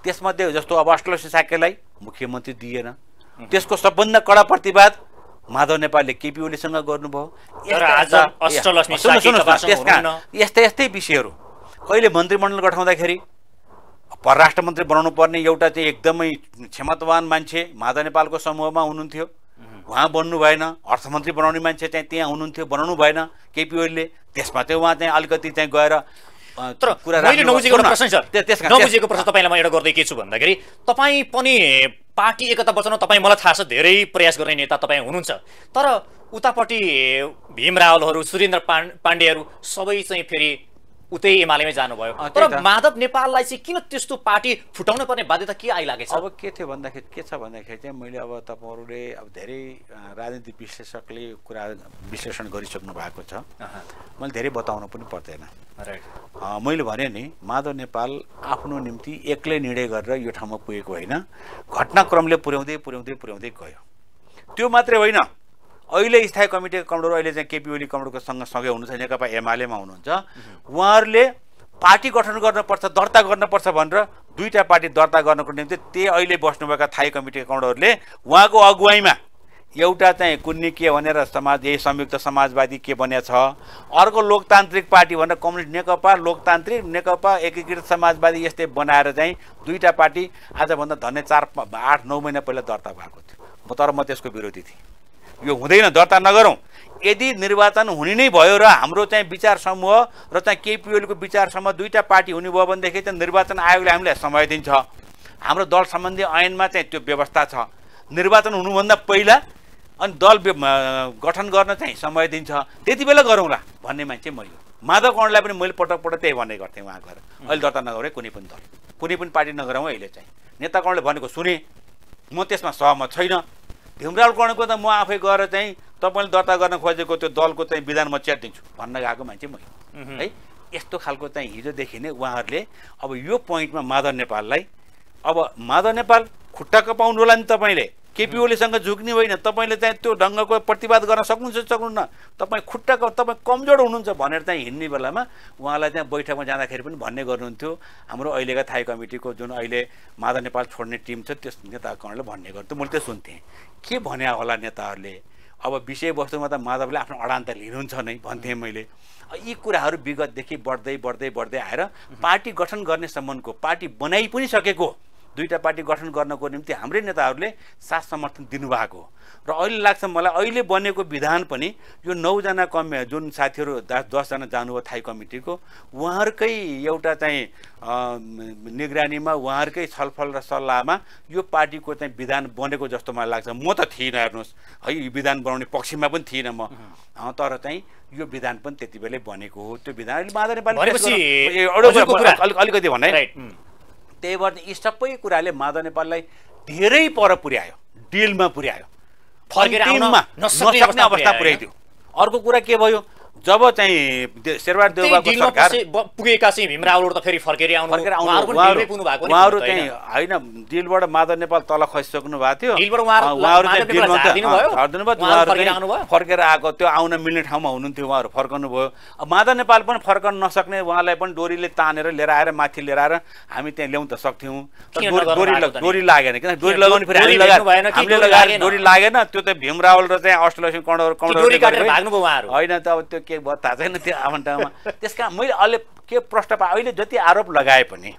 A: त्यसमध्ये जस्तो अब अष्टलक्ष्मी साकेलाई मुख्यमन्त्री दिएन, त्यसको सबभन्दा कडा प्रतिवाद माधव नेपालले केपी ओलीसँग गर्नुभयो। यस्तै यस्तै विषयहरू कहिले मन्त्रीमण्डल गठाउँदाखेरि परराष्ट्र मन्त्री बनाउनु पर्ने एउटा चाहिँ एकदमै क्षमतावान मान्छे माधव नेपालको समूहमा हुनुहुन्थ्यो, उहाँ बन्नु भएन। अर्थमन्त्री बनाउने मान्छे चाहिँ त्यहाँ हुनुहुन्थ्यो, बनाउनु भएन केपी ओलीले। त्यसमा चाहिँ उहाँ चाहिँ अलिकति चाहिँ गएर
B: मैले नबुझेको प्रश्न सर, नबुझेको प्रश्न तपाईँलाई म एउटा गर्दै के छु भन्दाखेरि तपाईँ पनि पार्टी एकता बचाउन तपाईँ मलाई थाहा छ धेरै प्रयास गर्ने नेता तपाईँ हुनुहुन्छ, तर उतापट्टि भीम रावलहरू, सुरेन्द्र पाण्डेहरू सबै चाहिँ फेरि उतै एमालेमै जानुभयो। तर माधव नेपाललाई चाहिँ किन त्यस्तो पार्टी फुटाउनु पर्ने बाध्यता के आइलागेछ?
A: अब के थियो भन्दाखेरि के छ भन्दाखेरि चाहिँ मैले अब तपाईँहरूले अब धेरै राजनीतिक विश्लेषकले कुरा विश्लेषण गरिसक्नु भएको छ, मैले धेरै बताउनु पनि पर्दैन। मैले भने नि माधव नेपाल आफ्नो निम्ति एक्लै निर्णय गरेर यो ठाउँमा पुगेको होइन, घटनाक्रमले पुर्याउँदै गयो। त्यो मात्रै होइन, अहिले स्थायी कमिटीका कमरेडहरू अहिले चाहिँ केपी ओली कमरेडको सँगै हुनुहुन्छ, नेकपा एमालेमा हुनुहुन्छ। उहाँहरूले पार्टी गठन गर्नुपर्छ, दर्ता गर्नुपर्छ भनेर दुईटा पार्टी दर्ता गर्नको निम्ति त्यही अहिले बस्नुभएका स्थायी कमिटीका कमरेडहरूले उहाँको अगुवाईमा एउटा चाहिँ कुन्नी के भनेर यही संयुक्त समाजवादी के बन्या छ, अर्को लोकतान्त्रिक पार्टी भनेर कम्युनिस्ट नेकपा लोकतान्त्रिक नेकपा एकीकृत समाजवादी यस्तै बनाएर चाहिँ दुईटा पार्टी आजभन्दा धन्य 8-9 महिना पहिला दर्ता भएको थियो। तर म त्यसको विरोधी थिएँ। यो हुँदैन, दर्ता नगरौँ। यदि निर्वाचन हुने नै भयो र हाम्रो चाहिँ विचार समूह र चाहिँ केपी ओलीको विचार समूह दुईटा पार्टी हुने भयो भनेदेखि चाहिँ निर्वाचन आयोगले हामीलाई समय दिन्छ। हाम्रो दल सम्बन्धी ऐनमा चाहिँ त्यो व्यवस्था छ। निर्वाचन हुनुभन्दा पहिला अनि दल गठन गर्न चाहिँ समय दिन्छ, त्यति बेला गरौँला भन्ने मान्छे म यो माधव कौँडलाई पनि मैले पटक पटक त्यही भन्ने गर्थेँ। उहाँ गएर अहिले दर्ता नगरौँ कुनै पनि दल, कुनै पनि पार्टी नगरौँ। अहिले चाहिँ नेता कौँडले भनेको सुने, म त्यसमा सहमत छैन। भीमराव कौँडको त म आफै गएर चाहिँ तपाईँले दर्ता गर्न खोजेको त्यो दलको चाहिँ विधान म च्यातिदिन्छु भन्न गएको मान्छे म है। यस्तो खालको चाहिँ हिजोदेखि नै उहाँहरूले अब यो पोइन्टमा माधव नेपाललाई, अब माधव नेपाल खुट्टा कपाउनु होला नि तपाईँले, केपी ओलीसँग झुक्ने होइन। तपाईँले चाहिँ त्यो ढङ्गको प्रतिवाद गर्न सक्नुहुन्छ सक्नुहुन्न, तपाईँ तपाईँ कमजोर हुनुहुन्छ भनेर चाहिँ हिँड्ने बेलामा उहाँलाई त्यहाँ बैठकमा जाँदाखेरि पनि भन्ने गर्नुहुन्थ्यो। हाम्रो अहिलेका थाई कमिटीको जुन अहिले माधव नेपाल छोड्ने टिम छ त्यस नेताहरूले भन्ने गर्थ्यो, मैले त्यो सुन्थेँ। के भन्या होला नेताहरूले? अब विषयवस्तुमा त माधवले आफ्नो अडान्त लिनुहुन्छ नै भन्थेँ मैले। यी कुराहरू विगतदेखि बढ्दै बढ्दै बढ्दै आएर पार्टी गठन गर्ने सम्बन्धको पार्टी बनाइ पनि सकेको, दुईटा पार्टी गठन गर्नको निम्ति हाम्रै नेताहरूले साथ समर्थन दिनुभएको र अहिले लाग्छ मलाई अहिले बनेको विधान पनि यो 9 जना जुन साथीहरू 10 जना जानुभयो थाई कमिटीको उहाँहरूकै एउटा चाहिँ निगरानीमा उहाँहरूकै छलफल र सल्लाहमा यो पार्टीको चाहिँ विधान बनेको जस्तो मलाई लाग्छ। म त थिइनँ, हेर्नुहोस् है, यो विधान बनाउने पक्षमा पनि थिइनँ म, तर चाहिँ यो विधान पनि त्यति बेलै बनेको हो। त्यो विधान माधव नेपाली अलिकति भने त्यही भएर यी सबै कुराले माधव नेपाललाई धेरै पर पुर्यायो, डिलमा पुर्यायो, फर्किनमा नसक्ने अवस्था पुर्याइदियो। अर्को कुरा के भयो, जब चाहिँ शेरबहादुर देउवाको सरकार
B: पुगेका चाहिँ भीमरावहरू त फेरि फर्केर
A: उहाँहरू चाहिँ होइन डिलबाट माधव नेपाल तल खसिसक्नु भएको थियो, फर्केर आएको त्यो आउन मिल्ने ठाउँमा हुनुहुन्थ्यो, उहाँहरू फर्कनु भयो। माधव नेपाल पनि फर्कन नसक्ने, उहाँलाई पनि डोरीले तानेर लिएर आएर माथि लिएर आएर हामी त्यहाँ ल्याउन त सक्थ्यौँ, डोरी लागेन। किन डोरी लगाउने फेरि हामीले लगाएर डोरी लागेन, त्यो त भीमरावल र चाहिँ अस्ट्रेलियन होइन त अब त्यो के भयो थाहा छैन त्यो आवन्टमा। त्यसका मैले अहिले के प्रश्न पाएँ, अहिले जति आरोप लगाए पनि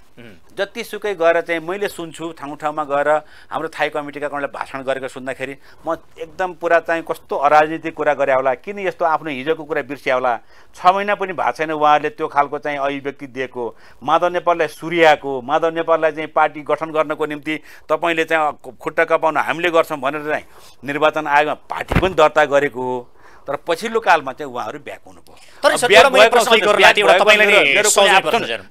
A: जतिसुकै गएर चाहिँ मैले सुन्छु ठाउँ ठाउँमा गएर हाम्रो थाई कमिटीका कणले भाषण गरेको सुन्दाखेरि म एकदम पुरा चाहिँ कस्तो अराजनीतिक कुरा गरे होला, किन यस्तो आफ्नो हिजोको कुरा बिर्स्या होला। 6 महिना पनि भएको छैन उहाँहरूले त्यो खालको चाहिँ अभिव्यक्ति दिएको, माधव नेपाललाई सुर्याएको, माधव नेपाललाई चाहिँ पार्टी गठन गर्नको निम्ति तपाईँले चाहिँ खुट्टा कपाउन हामीले गर्छौँ भनेर चाहिँ निर्वाचन आयोगमा पार्टी पनि दर्ता गरेको हो। तर पछिल्लो कालमा चाहिँ उहाँहरू ब्याक हुनुभयो।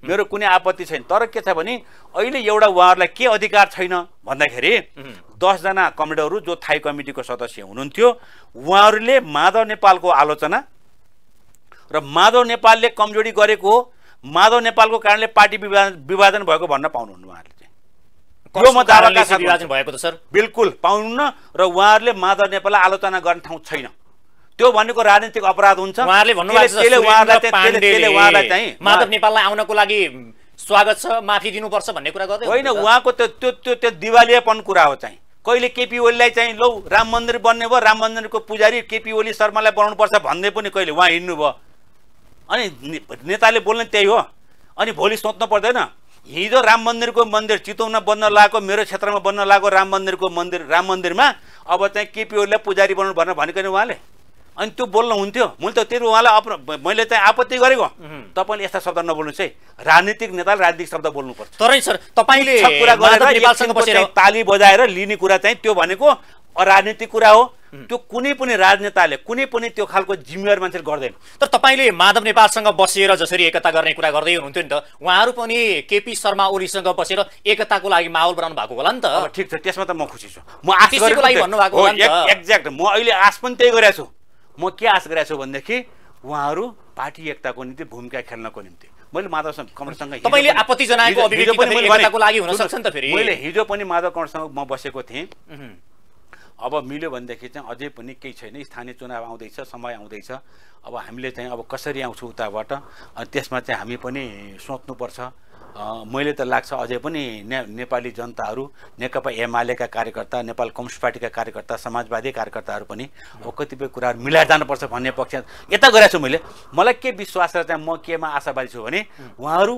A: मेरो कुनै आपत्ति छैन, तर के छ भने अहिले एउटा उहाँहरूलाई के अधिकार छैन भन्दाखेरि 10 जना कमिटीहरू जो थाई कमिटीको सदस्य हुनुहुन्थ्यो उहाँहरूले माधव नेपालको आलोचना र माधव नेपालले कमजोरी गरेको हो, माधव नेपालको कारणले पार्टी विभाजन भएको भन्न पाउनुहुन्न। उहाँहरूले चाहिँ यो म दावाका साथ
B: विभाजन भएको त सर
A: बिल्कुल पाउनुहुन्न र उहाँहरूले माधव नेपाललाई आलोचना गर्ने ठाउँ छैन। त्यो भनेको राजनीतिक अपराध हुन्छ।
B: उहाँहरूले माधव नेपाललाई आउनको लागि स्वागत छ, माफी दिनुपर्छ भन्ने कुरा गर्दै
A: होइन। उहाँको त्यो दिवालियापन कुरा हो। चाहिँ कहिले केपी ओलीलाई चाहिँ लौ राम मन्दिर बन्ने भयो, राम मन्दिरको पुजारी केपी ओली शर्मालाई बनाउनुपर्छ भन्ने पनि कहिले उहाँ हिँड्नुभयो। अनि नेताले बोल्ने त्यही हो। अनि भोलि सोच्नु पर्दैन, हिजो राम मन्दिर चितवनमा बन्न लागेको, मेरो क्षेत्रमा बन्न लागेको राम मन्दिरमा अब चाहिँ केपी ओलीलाई पुजारी बनाउनु भनेको नि उहाँले। अनि त्यो बोल्नु हुन्थ्यो, मैले त त्यो उहाँलाई मैले चाहिँ आपत्ति गरेको। तपाईँले यस्ता शब्द नबोल्नुहोस् है, राजनीतिक नेताले राजनीतिक शब्द बोल्नुपर्छ।
B: तर सर तपाईँले
A: कुरा गरेर ताली बजाएर लिने कुरा चाहिँ त्यो भनेको अराजनीतिक कुरा हो। त्यो कुनै पनि राजनेताले कुनै पनि त्यो खालको जिम्मेवार मान्छेले गर्दैन।
B: तर तपाईँले माधव नेपालसँग बसेर जसरी एकता गर्ने कुरा गर्दै हुनुहुन्थ्यो नि त, उहाँहरू पनि केपी शर्मा ओलीसँग बसेर एकताको लागि माहौल बनाउनु भएको होला नि त।
A: ठिक छ, त्यसमा त म खुसी छु। म आश गरेको लागि भन्नुभएको हो एक्ज्याक्ट। म अहिले आश पनि त्यही गरेको छु। म के आश गरेको छु भनेदेखि उहाँहरू पार्टी एकताको निम्ति भूमिका खेल्नको निम्ति मैले माधव कमरेडसँग
B: तपाईँले आपत्ति जनाएको अभिव्यक्ति एकताको लागि हुन सक्छ नि त। फेरि
A: मैले हिजो पनि माधव कमरेडसँग म बसेको थिएँ। अब मिल्यो भनेदेखि चाहिँ अझै पनि केही छैन, स्थानीय चुनाव आउँदैछ, समय आउँदैछ, अब हामीले चाहिँ अब कसरी आउँछौँ उताबाट, अनि त्यसमा चाहिँ हामी पनि सोच्नुपर्छ। मैले त लाग्छ अझै पनि नेपाली जनताहरू, नेकपा एमालेका कार्यकर्ता, नेपाल कम्युनिस्ट पार्टीका कार्यकर्ता, समाजवादी कार्यकर्ताहरू पनि अब कतिपय कुराहरू मिलाएर जानुपर्छ भन्ने पक्ष यता गरेको छु मैले। मलाई के विश्वास र चाहिँ म केमा आशावादी छु भने उहाँहरू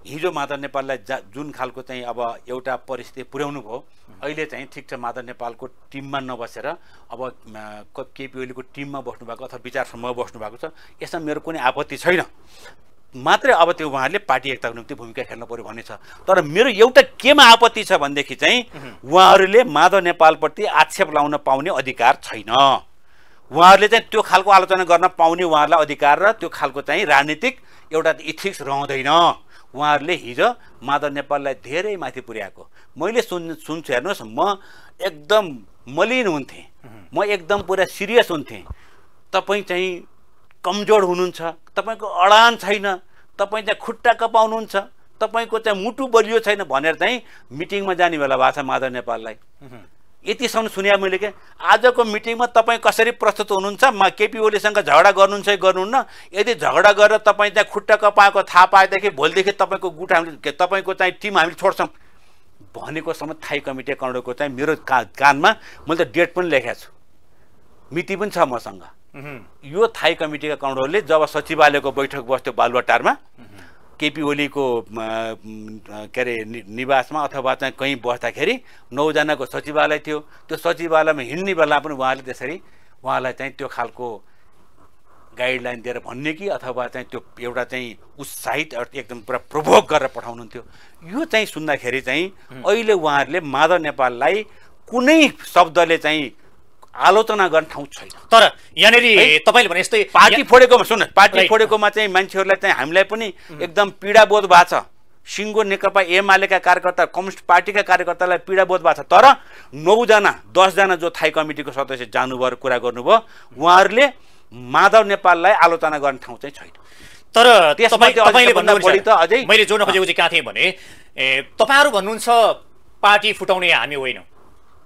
A: हिजो माधव नेपाललाई जुन खालको चाहिँ अब एउटा परिस्थिति पुर्याउनु भयो, अहिले चाहिँ ठिक छ माधव नेपालको टिममा नबसेर अब केपी ओलीको टिममा बस्नुभएको अथवा विचार समूहमा बस्नुभएको छ, यसमा मेरो कुनै आपत्ति छैन। मात्रै अब त्यो उहाँहरूले पार्टी एकताको निम्ति भूमिका खेल्नु पर्यो भन्ने छ। तर मेरो एउटा केमा आपत्ति छ भनेदेखि चाहिँ उहाँहरूले माधव नेपालप्रति आक्षेप लाउन पाउने अधिकार छैन। उहाँहरूले चाहिँ त्यो खालको आलोचना गर्न पाउने उहाँहरूलाई अधिकार र त्यो खालको चाहिँ राजनीतिक एउटा इथिक्स रहँदैन। उहाँहरूले हिजो माधव नेपाललाई धेरै माथि पुर्याएको मैले सुन्छु। हेर्नुहोस्, म एकदम मलिन हुन्थेँ, म एकदम पुरा सिरियस हुन्थेँ। तपाईँ चाहिँ कमजोर हुनुहुन्छ, तपाईँको अडान छैन, तपाईँ चाहिँ खुट्टा कपाउनुहुन्छ, तपाईँको चाहिँ मुटु बलियो छैन भनेर चाहिँ मिटिङमा जाने बेला भएको छ माधव नेपाललाई। यतिसम्म सुने मैले के आजको मिटिङमा तपाईँ कसरी प्रस्तुत हुनुहुन्छ, केपी ओलीसँग झगडा गर्नुहुन्छ कि गर्नुहुन्न, यदि झगडा गरेर तपाईँ चाहिँ खुट्टा कपाएको थाहा पाएदेखि भोलिदेखि तपाईँको गुट हामीले तपाईँको चाहिँ टिम हामीले छोड्छौँ भनेको सम्म थाई कमिटी कन्ट्रोलको चाहिँ मेरो कानमा मैले त डेट पनि लेखेको छु, मिति पनि छ मसँग। यो थाई कमिटीका कन्ट्रोलले जब सचिवालयको बैठक बस्थ्यो बालुवाटारमा, केपी ओलीको के अरे निवासमा अथवा चाहिँ कहीँ बस्दाखेरि 9 जनाको सचिवालय थियो, त्यो सचिवालयमा हिँड्ने बेला पनि उहाँले त्यसरी उहाँलाई चाहिँ त्यो खालको गाइडलाइन दिएर भन्ने कि अथवा चाहिँ त्यो एउटा चाहिँ उत्साहित एकदम पुरा प्रोभोक गरेर पठाउनुहुन्थ्यो। यो चाहिँ सुन्दाखेरि चाहिँ अहिले उहाँहरूले माधव नेपाललाई कुनै शब्दले चाहिँ आलोचना गर्ने ठाउँ छैन।
B: तर यहाँनिर तपाईँले भने जस्तै
A: पार्टी फोडेकोमा सुन्नु, पार्टी फोडेकोमा चाहिँ मान्छेहरूलाई चाहिँ हामीलाई पनि एकदम पीडाबोध भएको छ। सिङ्गो नेकपा एमालेका कार्यकर्ता, कम्युनिस्ट पार्टीका कार्यकर्तालाई पीडाबोध भएको छ। तर 9 जना 10 जना जो थाई कमिटीको सदस्य जानुभयो, कुरा गर्नुभयो, उहाँहरूले माधव नेपाललाई आलोचना गर्ने ठाउँ चाहिँ छैन।
B: तर तपाईँले भन्नुहुन्छ,
A: अझै
B: मैले जोड्न खोजेको चाहिँ कहाँ थिएँ भने तपाईँहरू भन्नुहुन्छ पार्टी फुटाउने हामी होइन,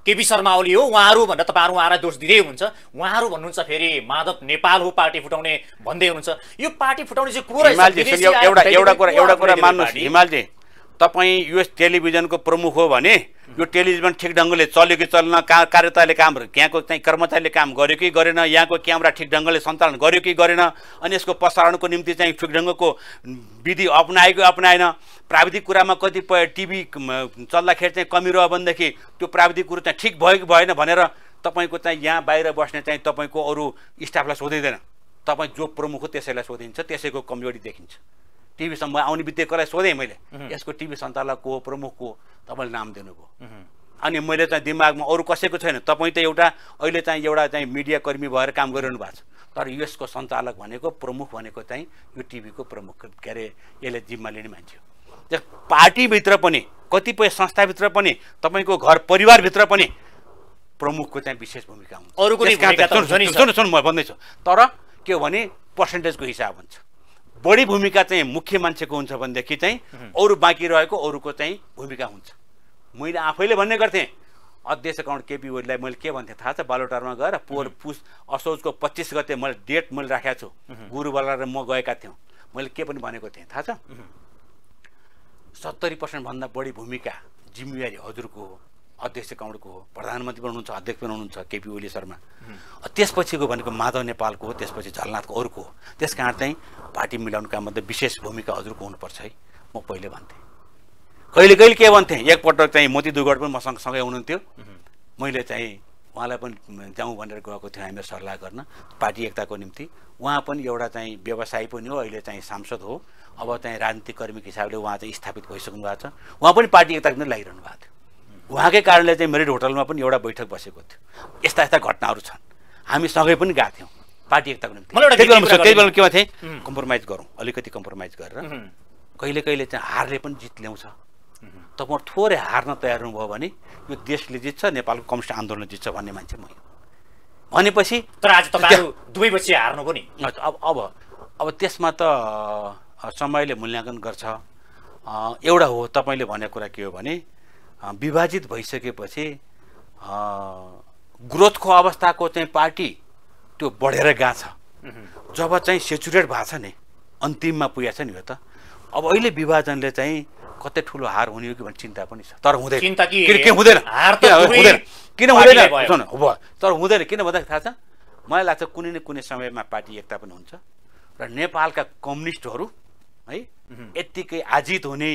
B: केपी शर्मा ओली हो उहाँहरू भनेर तपाईँहरू उहाँलाई दोष दिँदै हुनुहुन्छ। उहाँहरू भन्नुहुन्छ फेरि माधव नेपाल हो पार्टी फुटाउने भन्दै हुनुहुन्छ। यो पार्टी फुटाउने चाहिँ को रहेछ?
A: एउटा कुरा मान्नुहोस् हिमालजी, तपाईँ युएस टेलिभिजनको प्रमुख हो भने यो टेलिभिजन ठिक ढङ्गले चल्यो कि चल्न, कार्यताले काम, यहाँको चाहिँ कर्मचारीले काम गर्यो कि गरेन, यहाँको क्यामेरा ठिक ढङ्गले सञ्चालन गर्यो कि गरेन, अनि यसको प्रसारणको निम्ति चाहिँ ठिक ढङ्गको विधि अपनायो कि अपनाएन, प्राविधिक कुरामा कतिपय टिभी चल्दाखेरि चाहिँ कमी रह्यो भनेदेखि त्यो प्राविधिक कुरो चाहिँ ठिक भयो कि भएन भनेर तपाईँको चाहिँ यहाँ बाहिर बस्ने चाहिँ तपाईँको अरू स्टाफलाई सोधिँदैन। तपाईँ जो प्रमुख हो त्यसैलाई सोधिन्छ, त्यसैको कमजोरी देखिन्छ। टिभीसम्म आउने बित्तिकै सोधेँ मैले, यसको टिभी सञ्चालक को, प्रमुख को, तपाईँले नाम दिनुभयो। अनि मैले चाहिँ दिमागमा अरू कसैको छैन, तपाईँ त एउटा अहिले चाहिँ एउटा चाहिँ मिडिया कर्मी भएर काम गरिरहनु भएको छ, तर यसको सञ्चालक भनेको, प्रमुख भनेको चाहिँ यो टिभीको प्रमुख के अरे यसले जिम्मा लिने मान्छे हो। पार्टीभित्र पनि, कतिपय संस्थाभित्र पनि, तपाईँको घर परिवारभित्र पनि प्रमुखको चाहिँ विशेष भूमिका हुन्छ। सुन म भन्दैछु, तर के हो भने पर्सेन्टेजको हिसाब हुन्छ। बढी भूमिका चाहिँ मुख्य मान्छेको हुन्छ भनेदेखि चाहिँ अरू बाँकी रहेको अरूको चाहिँ भूमिका हुन्छ। मैले आफैले भन्ने गर्थेँ, अध्यक्ष काउन्ट केपी ओलीलाई मैले के भन्थेँ थाहा छ? बालोटारमा गएर असोजको 25 गते मैले डेट मैले राखेको छु, गुरुबाला र म गएका थियौँ। मैले के पनि भनेको थिएँ थाहा छ? 70% भन्दा बढी भूमिका जिम्मेवारी हजुरको हो, अध्यक्ष काउन्टको हो, प्रधानमन्त्री पनि हुनुहुन्छ, अध्यक्ष पनि हुनुहुन्छ केपी ओली शर्मा, त्यसपछिको भनेको माधव नेपालको हो, त्यसपछि झलनाथको अरूको हो। त्यस कारण चाहिँ पार्टी मिलाउनुको काममा त विशेष भूमिका हजुरको हुनुपर्छ है, म पहिले भन्थेँ। कहिले कहिले के भन्थेँ, एकपटक चाहिँ मोती दुगड पनि मसँग सँगै हुनुहुन्थ्यो, मैले चाहिँ उहाँलाई पनि जाउँ भनेर गएको थिएँ हामीलाई सल्लाह गर्न पार्टी एकताको निम्ति। उहाँ पनि एउटा चाहिँ व्यवसायी पनि हो, अहिले चाहिँ सांसद हो, अब चाहिँ राजनीतिक कर्मीको हिसाबले उहाँ चाहिँ स्थापित भइसक्नु भएको छ। उहाँ पनि पार्टी एकताको निम्ति लागिरहनु भएको थियो। उहाँकै कारणले चाहिँ मेरिट होटलमा पनि एउटा बैठक बसेको थियो। यस्ता यस्ता घटनाहरू छन्, हामी सँगै पनि गएको थियौँ पार्टी एकताको निम्ति। त्यही बेला के भन्थे, कम्प्रोमाइज गरौँ, अलिकति कम्प्रोमाइज गरेर कहिले कहिले चाहिँ हारले पनि जित ल्याउँछ। तपाईँ थोरै हार्न तयार हुनुभयो भने यो देशले जित्छ, नेपालको कम्युनिस्ट आन्दोलन जित्छ भन्ने मान्छे म भनेपछि।
B: तर आज तपाईँहरू दुवै पछि हार्नु पनि
A: अब त्यसमा त समयले मूल्याङ्कन गर्छ। एउटा हो तपाईँले भनेको कुरा के हो भने विभाजित भइसकेपछि ग्रोथको अवस्थाको चाहिँ पार्टी त्यो बढेर गएको छ। जब चाहिँ सेचुरेट भएको छ नि, अन्तिममा पुगेको छ नि यो त, अब अहिले विभाजनले चाहिँ कतै ठुलो हार हुने हो कि भन्ने चिन्ता पनि छ। तर हुँदैन, किन हुँदैन, किन हुँदैन सुन, तर हुँदैन। किन भन्दा थाहा छ, मलाई लाग्छ कुनै न कुनै समयमा पार्टी एकता पनि हुन्छ र नेपालका कम्युनिस्टहरू है यत्तिकै आजित हुने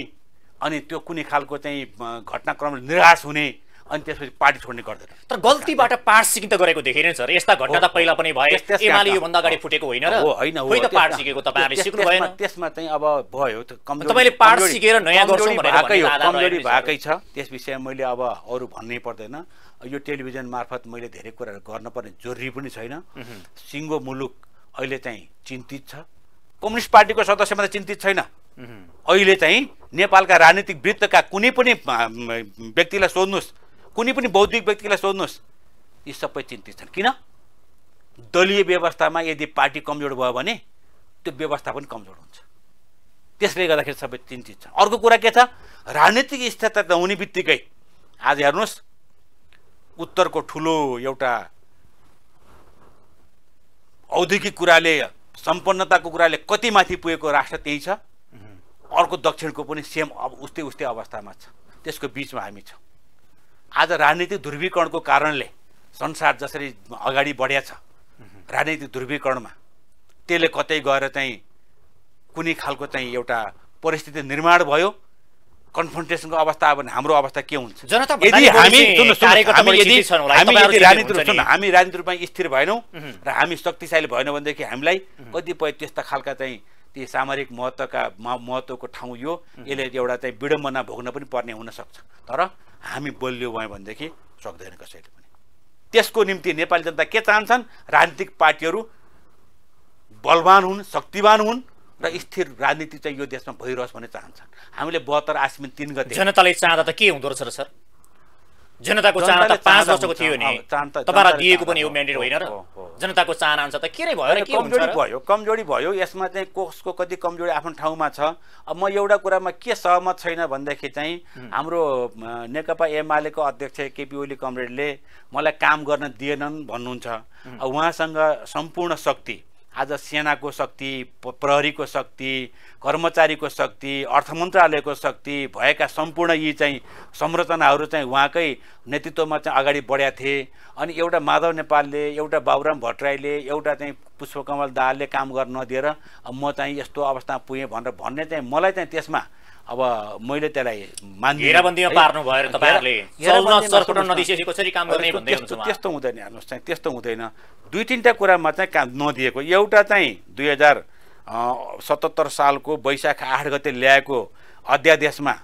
A: अनि त्यो कुनै खालको चाहिँ घटनाक्रमले निराश हुने अनि त्यसपछि पार्टी छोड्ने गर्दैन।
B: तर गल्तीबाट पाठ सिक्न त गरेको देखिएन सर। यस्ता घटना त पहिला पनि भए, एमाले योभन्दा अगाडि फुटेको होइन र?
A: होइन,
B: खोइ त पाठ सिकेको तपाईँहरूले सिक्नु भएन।
A: त्यसमा चाहिँ अब भयो त,
B: तपाईँले पाठ सिकेर नयाँ गर्छौँ भनेर
A: कमजोरी भएकै छ। त्यस विषयमा मैले अब अरू भन्नै पर्दैन। यो टेलिभिजन मार्फत मैले धेरै कुराहरू गर्नुपर्ने जरुरी पनि छैन। सिङ्गो मुलुक अहिले चाहिँ चिन्तित छ, कम्युनिस्ट पार्टीको सदस्यमा त चिन्तित छैन। अहिले चाहिँ नेपालका राजनीतिक वृत्तका कुनै पनि व्यक्तिलाई सोध्नुहोस्, कुनै पनि बौद्धिक व्यक्तिलाई सोध्नुहोस्, यी सबै चिन्तित छन्। किन? दलीय व्यवस्थामा यदि पार्टी कमजोर भयो भने त्यो व्यवस्था पनि कमजोर हुन्छ। त्यसले गर्दाखेरि सबै चिन्तित छन्। अर्को कुरा के छ, राजनीतिक स्थिरता हुने बित्तिकै आज हेर्नुहोस्, उत्तरको ठुलो एउटा औद्योगिक कुराले, सम्पन्नताको कुराले कति माथि पुगेको राष्ट्र त्यही छ। अर्को दक्षिणको पनि सेम अब उस्तै अवस्थामा छ। त्यसको बिचमा हामी छौँ। आज राजनीतिक ध्रुवीकरणको कारणले संसार जसरी अगाडि बढेको छ राजनीतिक ध्रुवीकरणमा, त्यसले कतै गएर चाहिँ कुनै खालको चाहिँ एउटा परिस्थिति निर्माण भयो, कन्फ्रन्टेसनको अवस्था। अब हाम्रो अवस्था के हुन्छ यदि हामी राजनीतिक रूपमा स्थिर भएनौँ र हामी शक्तिशाली भएनौँ भनेदेखि हामीलाई कतिपय त्यस्ता खालका चाहिँ ती सामरिक महत्त्वको ठाउँ यो यसले एउटा चाहिँ विडम्बना भोग्न पनि पर्ने हुनसक्छ। तर हामी बलियो भयौँ भनेदेखि सक्दैन कसैले पनि। त्यसको निम्ति नेपाली जनता के चाहन्छन्, राजनीतिक पार्टीहरू बलवान हुन्, शक्तिवान हुन् र स्थिर राजनीति चाहिँ यो देशमा भइरहोस् भन्ने चाहन्छन्। हामीले 72 आश्विन 3 गते
B: जनताले चाहँदा त के हुँदो रहेछ र सर? जनताको चाहना त 5 वर्षको थियो नि, तपाईलाई दिएको पनि यो म्यान्डेट होइन र? जनताको चाहना अनुसार त के रे भयो र के हुन्छ र?
A: कमजोरी भयो। यसमा चाहिँ कसको कति कमजोरी आफ्नो ठाउँमा छ। अब म एउटा कुरामा के सहमत छैन भन्दाखेरि चाहिँ हाम्रो नेकपा एमालेको अध्यक्ष केपी ओली कमरेडले मलाई काम गर्न दिएनन् भन्नुहुन्छ। उहाँसँग सम्पूर्ण शक्ति, आज सेनाको शक्ति, प्रहरीको शक्ति, कर्मचारीको शक्ति, अर्थ मन्त्रालयको शक्ति भएका सम्पूर्ण यी चाहिँ संरचनाहरू चाहिँ उहाँकै नेतृत्वमा चाहिँ अगाडि बढेका थिए। अनि एउटा माधव नेपालले, एउटा बाबुराम भट्टराईले, एउटा चाहिँ पुष्पकमल दाहालले काम गर्न नदिएर म चाहिँ यस्तो अवस्थामा पुगेँ भनेर भन्ने चाहिँ मलाई चाहिँ त्यसमा अब मैले त्यसलाई मान्दिनँ।
B: घेराबन्दीमा पार्नु भयो तपाईँहरूले, चल्न सर्कुटन नदिएपछि कसरी काम गर्ने भन्दै हुनुहुन्छ?
A: त्यस्तो हुँदैन। हेर्नुहोस् चाहिँ त्यस्तो हुँदैन। 2-3टा कुरामा चाहिँ काम नदिएको। एउटा चाहिँ 2077 सालको वैशाख 8 गते ल्याएको अध्यादेशमा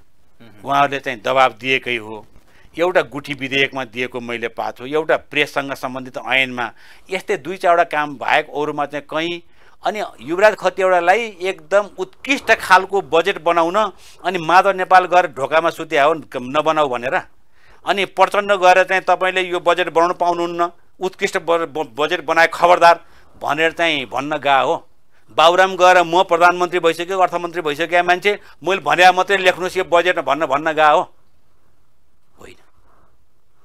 A: उहाँहरूले चाहिँ दबाब दिएकै हो। एउटा गुठी विधेयकमा दिएको मैले पाएको छु। एउटा प्रेससँग सम्बन्धित ऐनमा यस्तै 2-4वटा काम बाहेक अरूमा चाहिँ कहीँ। अनि युवराज खतिवडालाई एकदम उत्कृष्ट खालको बजेट बनाउन अनि माधव नेपाल गएर ढोकामा सुत्या हो नबनाऊ भनेर, अनि प्रचण्ड गएर चाहिँ तपाईँले यो बजेट बनाउनु पाउनुहुन्न, उत्कृष्ट बजेट बनाए खबरदार भनेर चाहिँ भन्न गएको हो। बाबुराम गएर म प्रधानमन्त्री भइसक्यो, अर्थमन्त्री भइसकेका मान्छे, मैले भने मात्रै लेख्नुहोस् यो बजेट भन्न गएको होइन।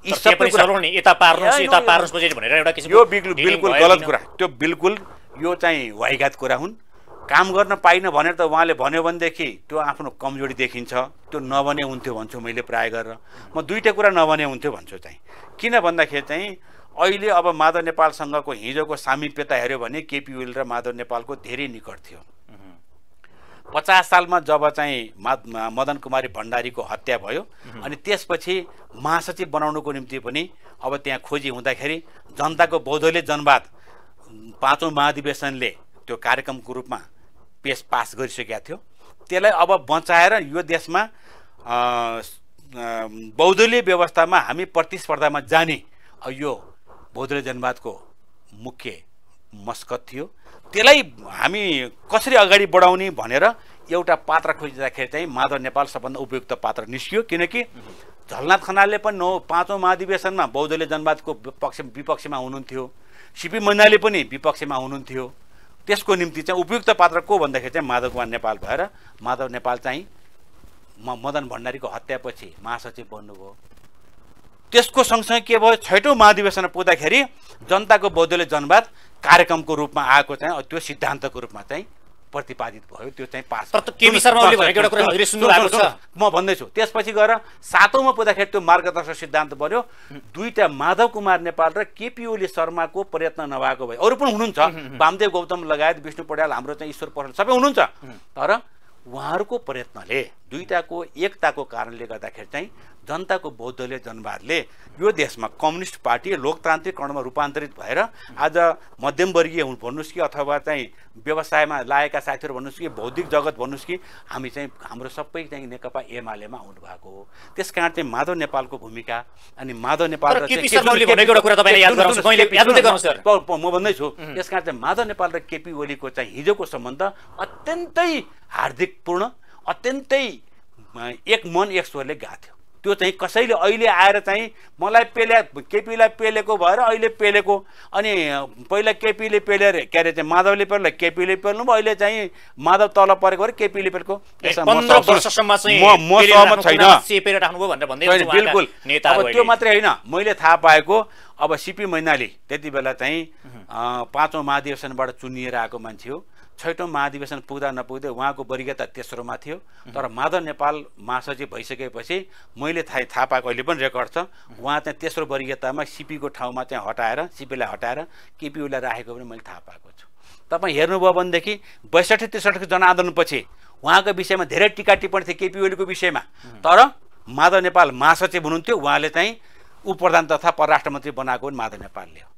B: यी सबै कुरा यता पार्नुस् यता पार्नुस् बजेट भनेर एउटा किसिमको
A: यो बिल्कुल गलत कुरा। त्यो बिल्कुल यो चाहिँ वाइगात कुरा हुन्। काम गर्न पाइन भनेर त उहाँले भन्यो भनेदेखि त्यो आफ्नो कमजोरी देखिन्छ। त्यो नबने हुन्थ्यो भन्छु मैले प्राय गरेर। म 2टा कुरा नबने हुन्थ्यो भन्छु चाहिँ। किन भन्दाखेरि चाहिँ अहिले अब माधव नेपालसँगको हिजोको सामिप्यता हेऱ्यो भने केपी ओली र माधव नेपालको धेरै निकट थियो। 50 सालमा जब चाहिँ मदन कुमारी भण्डारीको हत्या भयो अनि त्यसपछि महासचिव बनाउनुको निम्ति पनि अब त्यहाँ खोजी हुँदाखेरि जनताको बौद्धले जनवाद 5औं महाधिवेशनले त्यो कार्यक्रमको रूपमा पास गरिसकेका थियो। त्यसलाई अब बचाएर यो देशमा बौद्धले व्यवस्थामा हामी प्रतिस्पर्धामा जाने यो बौद्धले जनवादको मुख्य मस्कत थियो। त्यसलाई हामी कसरी अगाडि बढाउने भनेर एउटा पात्र खोजिँदाखेरि चाहिँ माधव नेपाल सबभन्दा उपयुक्त पात्र निस्कियो। किनकि झलनाथ खनालले पनि 5औं महाधिवेशनमा बौद्धले जनवादको विपक्षमा हुनुहुन्थ्यो, सिपी मैनाली पनि विपक्षमा हुनुहुन्थ्यो। त्यसको निम्ति चाहिँ उपयुक्त पात्र को भन्दाखेरि चाहिँ माधव कुमार नेपाल भएर माधव नेपाल चाहिँ मदन भण्डारीको हत्यापछि महासचिव बन्नुभयो। त्यसको सँगसँगै के भयो 6औं महाधिवेशन पुग्दाखेरि जनताको बहुदलीय जनवाद कार्यक्रमको रूपमा आएको चाहिँ त्यो सिद्धान्तको रूपमा चाहिँ प्रतिपादित भयो, त्यो चाहिँ पास।
B: तर केपी शर्मा ओलीले भनेको एउटा कुरा हजुरले सुन्नु भएको छ।
A: म भन्दैछु त्यसपछि गएर 7औंमा पुग्दाखेरि त्यो मार्गदर्शक सिद्धान्त बन्यो। दुईटा माधव कुमार नेपाल र केपी ओली शर्माको प्रयत्न नभएको भए, अरू पनि हुनुहुन्छ, वामदेव गौतम लगायत विष्णु पौड्याल, हाम्रो चाहिँ ईश्वर पौड्याल सबै हुनुहुन्छ, तर उहाँहरूको प्रयत्नले दुईटाको एकताको कारणले गर्दाखेरि चाहिँ जनताको बहुदलीय जनवादले यो देशमा कम्युनिस्ट पार्टी लोकतान्त्रिकरणमा रूपान्तरित भएर आज मध्यमवर्गीय भन्नुहोस् कि अथवा चाहिँ व्यवसायमा लागेका साथीहरू भन्नुहोस् कि बौद्धिक जगत भन्नुहोस् कि हामी चाहिँ हाम्रो सबै चाहिँ नेकपा एमालेमा आउनु भएको हो। त्यसकारण चाहिँ माधव नेपालको भूमिका अनि माधव नेपाल र म भन्दैछु त्यसकारण चाहिँ माधव नेपाल र केपी ओलीको चाहिँ हिजोको सम्बन्ध अत्यन्तै हार्दिकपूर्ण, अत्यन्तै एक मन एक स्वरले गाथ्यो। त्यो चाहिँ कसैले अहिले आएर चाहिँ मलाई केपीलाई पेलेको भएर अहिले पेलेको, अनि पहिला केपीले पेलेर के अरे चाहिँ माधवले पेल्दा केपीले पेल्नु भयो, अहिले चाहिँ माधव तल परेको भएर केपीले पेलेको, बिल्कुल। अब त्यो मात्रै होइन, मैले थाहा पाएको अब सीपी मैनाली त्यति बेला चाहिँ 5औं महाधिवेशनबाट चुनिएर आएको मान्छे हो। 6औं महाधिवेशन पुग्दा नपुग्दै उहाँको वरियता तेस्रोमा थियो, तर माधव नेपाल महासचिव भइसकेपछि मैले थाहा पाएको अहिले पनि रेकर्ड छ, उहाँ चाहिँ तेस्रो वरियतामा सीपीको ठाउँमा चाहिँ हटाएर, सीपीलाई हटाएर केपी ओलीलाई राखेको पनि मैले थाहा पाएको छु। तपाईँ हेर्नुभयो भनेदेखि 62-63 जनआन्दोलनपछि उहाँको विषयमा धेरै टिका टिप्पणी थियो केपी ओलीको विषयमा, तर माधव नेपाल महासचिव हुनुहुन्थ्यो, उहाँले चाहिँ उप प्रधान तथा परराष्ट्र मन्त्री बनाएको पनि माधव नेपालले हो।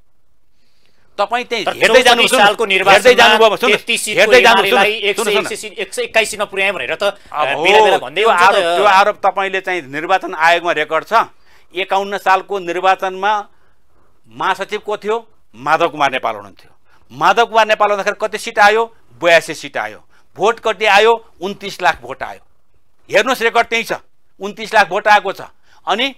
A: तपाईँ त्यही हेर्दै जानु
B: सालको निर्वाचनमा 33 सिटको एमालेलाई 121 मा पुर्याए भनेर त बेला भन्दै हुन्छ।
A: त्यो आरोप तपाईले चाहिँ निर्वाचन आयोगमा रेकर्ड छ। 51 सालको निर्वाचनमा महासचिव को थियो? माधव कुमार नेपाल हुनुहुन्थ्यो। माधव कुमार नेपाल हुँदाखेरि कति सिट आयो? 82 सिट आयो। भोट कति आयो? 29 लाख भोट आयो। हेर्नुस् रेकर्ड त्यही छ, 29 लाख भोट आएको छ। अनि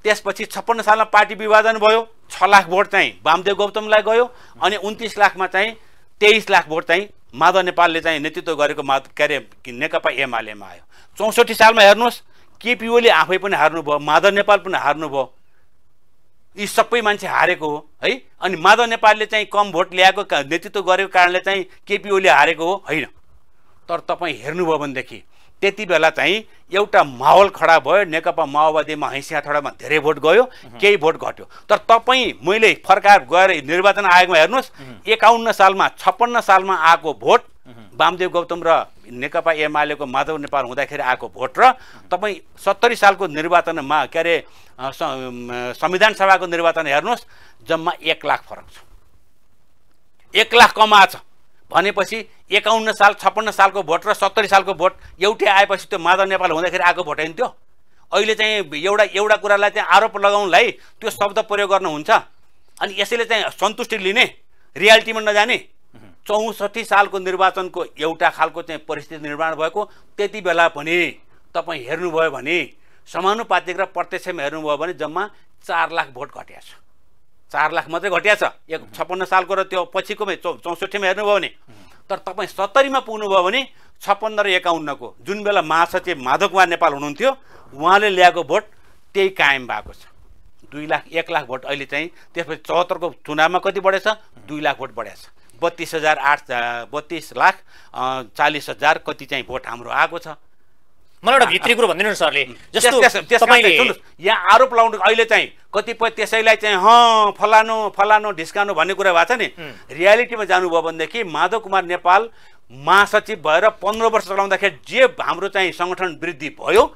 A: त्यसपछि 56 सालमा पार्टी विभाजन भयो, 6 लाख भोट चाहिँ वामदेव गौतमलाई गयो, अनि 29 लाखमा चाहिँ 23 लाख भोट चाहिँ माधव नेपालले चाहिँ नेतृत्व गरेको के अरे नेकपा एमालेमा आयो। 64 सालमा हेर्नुहोस् केपी ओली आफै पनि हार्नुभयो, माधव नेपाल पनि हार्नुभयो, यी सबै मान्छे हारेको हो है। अनि माधव नेपालले चाहिँ कम भोट ल्याएको नेतृत्व गरेको कारणले चाहिँ केपी ओली हारेको हो होइन। तर तपाईँ हेर्नुभयो भनेदेखि त्यति बेला चाहिँ एउटा माहौल खडा भयो, नेकपा माओवादीमा हैसिया हथौडामा धेरै भोट गयो, केही भोट घट्यो। तर तपाईँ मैले फर्काएर गएर निर्वाचन आयोगमा हेर्नुहोस् 51 सालमा 56 सालमा आएको भोट वामदेव गौतम र नेकपा एमालेको माधव नेपाल हुँदाखेरि आएको भोट र तपाईँ 70 सालको निर्वाचनमा के अरे संविधान सभाको निर्वाचन हेर्नुहोस् जम्मा 1 लाख फरक छ। 1 लाख कमा छ भनेपछि 51 साल 56 सालको भोट र 70 सालको भोट एउटै आएपछि त्यो माधव नेपाल हुँदाखेरि आएको भोट होइन त्यो। अहिले चाहिँ एउटा कुरालाई चाहिँ आरोप लगाउनलाई त्यो शब्द प्रयोग गर्नुहुन्छ अनि यसैले चाहिँ सन्तुष्टि लिने, रियालिटीमा नजाने। 64 सालको निर्वाचनको एउटा खालको चाहिँ परिस्थिति निर्माण भएको, त्यति बेला पनि तपाईँ हेर्नुभयो भने समानुपातिक र प्रत्यक्षमा हेर्नुभयो भने जम्मा 4 लाख भोट घटेको छ। 4 लाख मात्रै घटिया छ 56 सालको र त्यो पछिकोमै 64 मा हेर्नुभयो भने। तर तपाईँ 70 मा पुग्नुभयो भने 56 र 51 को जुन बेला महासचिव माधव कुमार नेपाल हुनुहुन्थ्यो उहाँले ल्याएको भोट त्यही कायम भएको छ। 1 लाख भोट अहिले चाहिँ त्यसपछि 74 को चुनावमा कति बढेछ? 2 लाख भोट बढेछ। 32 लाख 40 हजार कति चाहिँ भोट हाम्रो आएको छ।
B: मलाई एउटा भित्री कुरो भनिदिनु सरले, जस्तो
A: तपाईले सुन्नुस् यहाँ आरोप लाउनु अहिले चाहिँ कतिपय त्यसैलाई चाहिँ फलानो ढिस्कानो भन्ने कुरा भएको छ नि। रियालिटीमा जानुभयो भनेदेखि माधव कुमार नेपाल महासचिव भएर 15 वर्ष चलाउँदाखेरि जे हाम्रो चाहिँ संगठन वृद्धि भयो,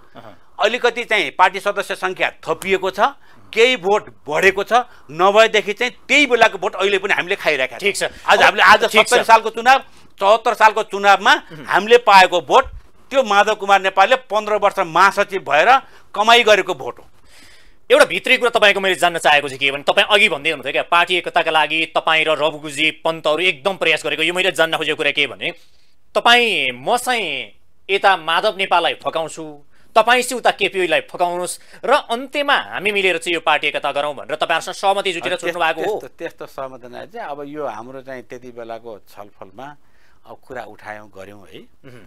A: अलिकति चाहिँ पार्टी सदस्य संख्या थपिएको छ, केही भोट बढेको छ, नभएदेखि चाहिँ त्यही बेलाको भोट अहिले पनि हामीले खाइरहेका छौँ।
B: ठीक छ।
A: आज 70 सालको चुनाव 74 सालको चुनावमा हामीले पाएको भोट त्यो माधव कुमार नेपालले 15 वर्ष महासचिव भएर कमाई गरेको भोट हो।
B: एउटा भित्री कुरा तपाईको मैले जान्न चाहेको चाहिँ के भने तपाईँ अघि भन्दै हुनुहुन्थ्यो क्या पार्टी एकताका लागि तपाईँ र रघुजी पन्तहरू एकदम प्रयास गरेको। यो मैले जान्न खोजेको कुरा के भने तपाईँ म चाहिँ यता माधव नेपाललाई फकाउँछु, तपाईँ चाहिँ उता केपी ओलीलाई फकाउनुहोस् र अन्त्यमा हामी मिलेर चाहिँ यो पार्टी एकता गरौँ भनेर तपाईँहरूसँग सहमति जुटेर छोड्नु भएको हो।
A: त्यस्तो सहमति नै चाहिँ अब यो हाम्रो चाहिँ त्यति बेलाको छलफलमा अब कुरा उठायौँ गऱ्यौँ है।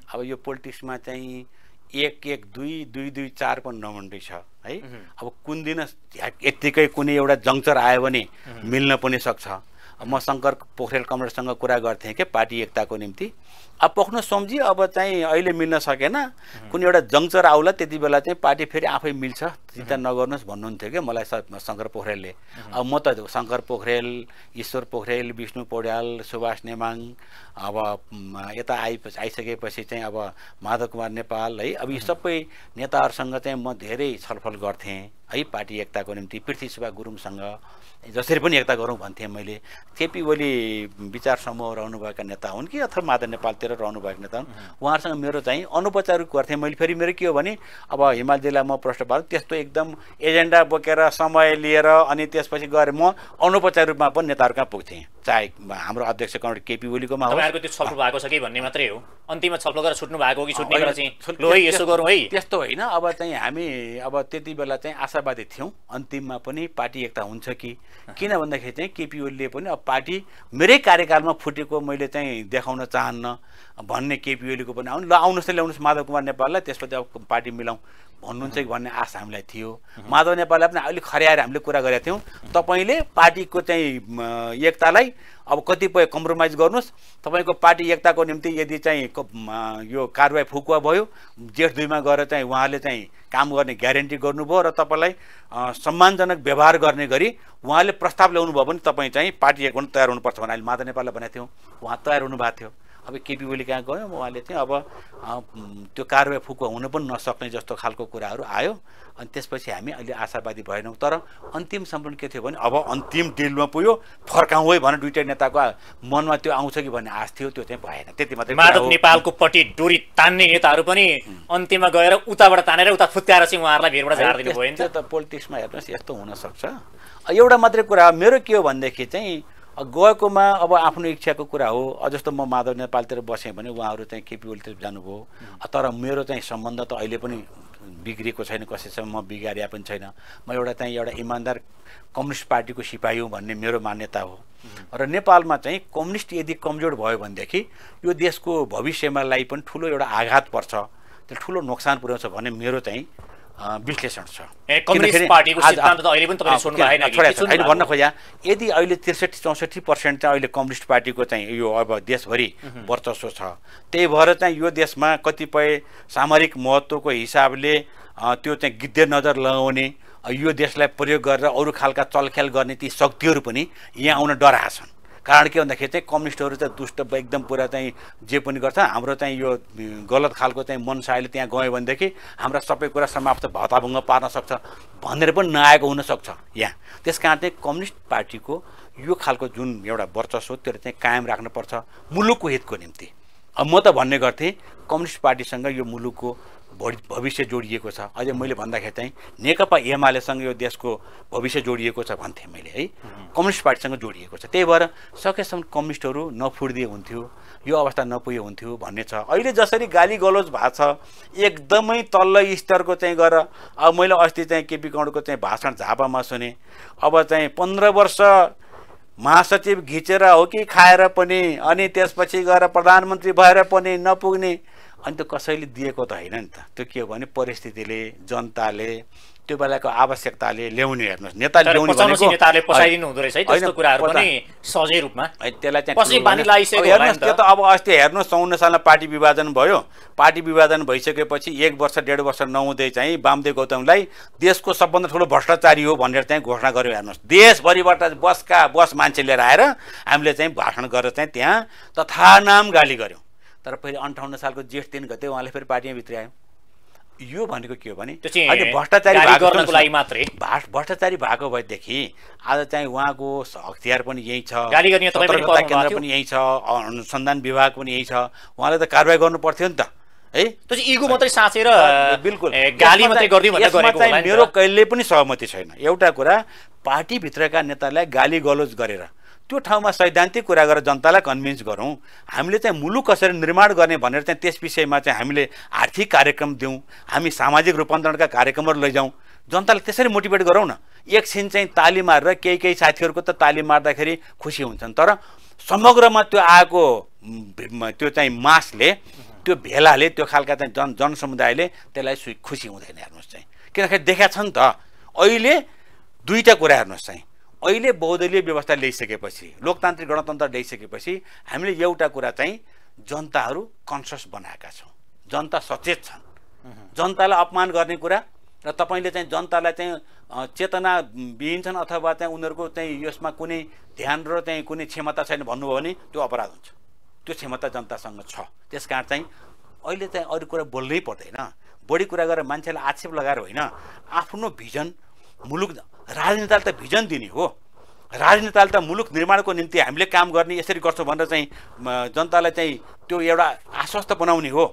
A: अब यो पोलिटिक्समा चाहिँ 1 1 2 2 2 4 पनि नमन्डी छ है। अब कुन दिन यत्तिकै कुनै एउटा जङ्क्चर आयो भने मिल्न पनि सक्छ। म शङ्कर पोखरेल कमरेडसँग कुरा गर्थेँ कि पार्टी एकताको निम्ति अब पोख्न सम्झी अब चाहिँ अहिले मिल्न सकेन, कुनै एउटा जङ्क्चर आउला त्यति बेला चाहिँ पार्टी फेरि आफै मिल्छ, चिन्ता नगर्नुहोस् भन्नुहुन्थ्यो कि मलाई शङ्कर पोखरेलले। अब म त शङ्कर पोखरेल, ईश्वर पोखरेल, विष्णु पौड्याल, सुभाष नेमाङ, अब यता आइसकेपछि चाहिँ अब माधव कुमार नेपाल है, अब यी सबै नेताहरूसँग चाहिँ म धेरै छलफल गर्थेँ है पार्टी एकताको निम्ति। पृथ्वी सुब्बा गुरुङसँग जसरी पनि एकता गरौँ भन्थेँ मैले। केपी ओली विचार समूह रहनुभएका नेता हुन् कि अथवा माधव नेपालतिर रहनुभएका नेता हुन्, उहाँहरूसँग मेरो चाहिँ अनौपचारिक गर्थेँ मैले। फेरि मेरो के हो भने अब हिमालजीलाई म प्रश्न पार्छु त्यस्तो एकदम एजेन्डा बोकेर समय लिएर अनि त्यसपछि गएर म अनौपचारिक रूपमा पनि नेताहरू कहाँ पुग्थेँ, चाहे हाम्रो अध्यक्ष कमरेड केपी ओलीकोमा हो।
B: तपाईँहरूको त्यो छलफल भएको छ कि भन्ने मात्रै हो, अन्तिममा छलफल गरेर छुट्नु भएको कि छुट्ने बेला चाहिँ ल है यसो गरौँ है,
A: त्यस्तो होइन। अब चाहिँ हामी अब त्यति बेला चाहिँ आशावादी थियौँ अन्तिममा पनि पार्टी एकता हुन्छ कि, किन भन्दाखेरि चाहिँ केपी ओलीले पनि अब पार्टी मेरै कार्यकालमा फुटेको मैले चाहिँ देखाउन चाहन्न भन्ने केपी ओलीको पनि ल आउनुहोस् न ल्याउनुहोस् माधव कुमार नेपाललाई, त्यसपछि अब पार्टी मिलाउँ भन्नुहुन्छ कि भन्ने आश हामीलाई थियो। माधव नेपाललाई पनि अलिक खर्याएर हामीले कुरा गरेका थियौँ, तपाईँले पार्टीको चाहिँ एकतालाई अब कतिपय कम्प्रोमाइज गर्नुहोस्, तपाईँको पार्टी एकताको निम्ति यदि चाहिँ यो कारबाही फुकुवा भयो जेठ 2 मा गएर चाहिँ उहाँले चाहिँ काम गर्ने ग्यारेन्टी गर्नुभयो र तपाईँलाई सम्मानजनक व्यवहार गर्ने गरी उहाँले प्रस्ताव ल्याउनु भयो भने तपाईँ चाहिँ पार्टी एक हुन तयार हुनुपर्छ भनेर माधव नेपाललाई भनेको थियौँ। उहाँ तयार हुनुभएको थियो। अब केपी ओली कहाँ गयो, उहाँले चाहिँ अब त्यो कारबाही फुकुवा हुन पनि नसक्ने जस्तो खालको कुराहरू आयो। अनि त्यसपछि हामी अहिले आशावादी भएनौँ, तर अन्तिमसम्म के थियो भने अब अन्तिम डिलमा पुग्यो फर्काउँ है भनेर दुईटै नेताको मनमा त्यो आउँछ कि भन्ने आश थियो, त्यो चाहिँ भएन। त्यति मात्रै।
B: माधव नेपालको पट्टि डोरी तान्ने नेताहरू पनि अन्तिममा गएर उताबाट तानेर उता फुत्याएर चाहिँ उहाँहरूलाई भिरबाट झारिदिनु भयो नि त।
A: त्यो त पोलिटिक्समा हेर्नुहोस् यस्तो हुनसक्छ। एउटा मात्रै कुरा मेरो के हो भनेदेखि चाहिँ गएकोमा अब आफ्नो इच्छाको कुरा हो। जस्तो म माधव नेपालतिर बसेँ भने उहाँहरू चाहिँ केपी ओलीतिर जानुभयो, तर मेरो चाहिँ सम्बन्ध त अहिले पनि बिग्रिएको छैन, कसैसँग म बिगारिया पनि छैन। म एउटा इमान्दार कम्युनिस्ट पार्टीको सिपाही हुँ भन्ने मेरो मान्यता हो। र नेपालमा चाहिँ कम्युनिस्ट यदि कमजोर भयो भनेदेखि यो देशको भविष्यमालाई पनि ठुलो एउटा आघात पर्छ, त्यो ठुलो नोक्सान पुर्याउँछ भन्ने मेरो चाहिँ विश्लेषण छ।
B: कम्युनिस्ट पार्टीको सिद्धान्त त अहिले पनि तपाईले छोड्नु भएन कि?
A: भन्न खोजा यदि अहिले 63-64% चाहिँ अहिले कम्युनिस्ट पार्टीको चाहिँ यो अब देशभरि वर्चस्व छ, त्यही भएर चाहिँ यो देशमा कतिपय सामरिक महत्त्वको हिसाबले त्यो चाहिँ गिद्धे नजर लगाउने यो देशलाई प्रयोग गरेर अरू खालका चलखेल गर्ने ती शक्तिहरू पनि यहाँ आउन डराएका छन्। कारण के भन्दाखेरि चाहिँ कम्युनिस्टहरू चाहिँ दुष्ट एकदम पुरा चाहिँ जे पनि गर्छ, हाम्रो चाहिँ यो गलत खालको चाहिँ मनसायले त्यहाँ गयो भनेदेखि हाम्रा सबै कुरा समाप्त भताभुङ्ग पार्न सक्छ भनेर पनि नआएको हुनसक्छ यहाँ। त्यस कारण चाहिँ कम्युनिस्ट पार्टीको यो खालको जुन एउटा वर्चस्व त्यो चाहिँ कायम राख्नुपर्छ मुलुकको हितको निम्ति। अब म त भन्ने गर्थेँ कम्युनिस्ट पार्टीसँग यो मुलुकको भविष्य जोडिएको छ। अझै मैले भन्दाखेरि चाहिँ नेकपा एमालेसँग यो देशको भविष्य जोडिएको छ भन्थेँ मैले है, कम्युनिस्ट पार्टीसँग जोडिएको छ। त्यही भएर सकेसम्म कम्युनिस्टहरू नफुर्दिए हुन्थ्यो, यो अवस्था नपुगे हुन्थ्यो भन्ने छ। अहिले जसरी गाली गलोज भएको छ एकदमै तल्लो स्तरको चाहिँ गरेर, अब मैले अस्ति चाहिँ केपी गौँडको चाहिँ भाषण झापामा सुने, अब चाहिँ 15 वर्ष महासचिव घिचेर हो कि खाएर पनि अनि त्यसपछि गएर प्रधानमन्त्री भएर पनि नपुग्ने, अनि त्यो कसैले दिएको त होइन नि त। त्यो के हो भने परिस्थितिले, जनताले, त्यो बेलाको आवश्यकताले ल्याउने। हेर्नुहोस् नेता ल्याउने भनेको
B: नेताले पसाइदिनु हुँदो रहेछ है त्यस्तो कुराहरू पनि सहजै रूपमा
A: त्यसलाई चाहिँ
B: पछि बानी लागिसक्यो।
A: हेर्नुहोस् त्यो त अब अस्ति हेर्नुहोस् 54 सालमा पार्टी विभाजन भयो, पार्टी विभाजन भइसकेपछि 1 वर्ष 1.5 वर्ष नहुँदै चाहिँ वामदेव गौतमलाई देशको सबभन्दा ठुलो भ्रष्टाचारी हो भनेर चाहिँ घोषणा गर्यो। हेर्नुहोस् देशभरिबाट बस मान्छे लिएर आएर हामीले चाहिँ भाषण गरेर चाहिँ त्यहाँ तथानाम गाली गऱ्यौँ। तर फेरि 58 सालको जेठ 3 गते उहाँले फेरि पार्टीमा भित्र्यायो। यो भनेको के हो भने अहिले भ्रष्टाचारी भएको भएदेखि आज चाहिँ उहाँको हतियार पनि यही छ, सतर्कता केन्द्र पनि यही छ, अनुसन्धान विभाग पनि यही छ, उहाँले त कारबाही गर्नु पर्थ्यो नि त है।
B: त्यो चाहिँ इगो मात्रै साँचेर
A: बिल्कुल
B: गाली मात्रै गरिदिउँ भनेर गरेको होला नि।
A: मेरो कहिले पनि सहमति छैन। एउटा कुरा पार्टीभित्रका नेतालाई गाली गलोज गरेर त्यो ठाउँमा सैद्धान्तिक कुरा गरेर जनतालाई कन्भिन्स गरौँ, हामीले चाहिँ मुलुक कसरी निर्माण गर्ने भनेर चाहिँ त्यस विषयमा चाहिँ हामीले आर्थिक कार्यक्रम दिउँ, हामी सामाजिक रूपान्तरणका कार्यक्रमहरू लैजाउँ, जनतालाई त्यसरी मोटिभेट गरौँ न। एकछिन चाहिँ ताली मारेर केही साथीहरूको त ताली मार्दाखेरि खुसी हुन्छन्, तर समग्रमा त्यो आएको त्यो चाहिँ मासले त्यो भेलाले त्यो खालका चाहिँ जनसमुदायले त्यसलाई खुसी हुँदैन हेर्नुहोस् चाहिँ। किनकि देखाएको छ नि त अहिले दुईटा कुरा हेर्नुहोस् चाहिँ। अहिले बहुदलीय व्यवस्था ल्याइसकेपछि लोकतान्त्रिक गणतन्त्र ल्याइसकेपछि हामीले एउटा कुरा चाहिँ जनताहरू कन्सियस बनाएका छौँ, जनता सचेत छन्। जनतालाई अपमान गर्ने कुरा र तपाईँले चाहिँ जनतालाई चाहिँ चेतना विहीन छन् अथवा चाहिँ उनीहरूको चाहिँ यसमा कुनै ध्यान र चाहिँ कुनै क्षमता छैन भन्नुभयो भने त्यो अपराध हुन्छ। त्यो क्षमता जनतासँग छ। त्यसकारण चाहिँ अहिले चाहिँ अरू कुरा बोल्नै पर्दैन। बढी कुरा गरेर मान्छेलाई आक्षेप लगाएर होइन, आफ्नो भिजन मुलुक राजनेताले त भिजन दिने हो। राजनेताले त मुलुक निर्माणको निम्ति हामीले काम गर्ने यसरी गर्छौँ भनेर चाहिँ जनतालाई चाहिँ त्यो एउटा आश्वस्त बनाउने हो।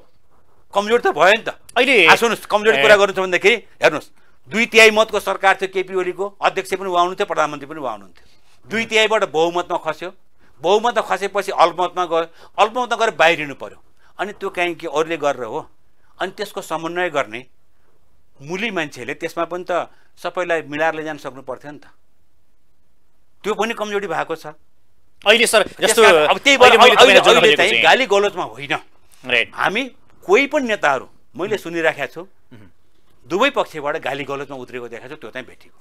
A: कमजोर त भयो नि त अहिले। सुन्नुहोस्, कमजोर कुरा गर्नु छ भन्दाखेरि हेर्नुहोस् 2/3 मतको सरकार थियो केपी ओलीको, अध्यक्ष पनि उहाँ हुनुहुन्थ्यो, प्रधानमन्त्री पनि उहाँ हुनुहुन्थ्यो। 2/3बाट बहुमतमा खस्यो, बहुमतमा खसेपछि अल्पमतमा गयो, अल्पमतमा गएर बाहिरिनु पर्यो। अनि त्यो कहीँ के अरूले गरेर हो। अनि त्यसको समन्वय गर्ने मुली मान्छेले त्यसमा पनि त सबैलाई मिलाएर लैजान सक्नु पर्थ्यो नि त। त्यो पनि कमजोरी भएको छ
B: अहिले सर। जस्तो
A: अब त्यही भएर अहिले चाहिँ गाली गलौजमा होइन, हामी कोही पनि नेताहरू मैले सुनिराखेको छु दुवै पक्षबाट गाली गलौजमा उत्रेको देखाएको छु, त्यो चाहिँ भेटेको।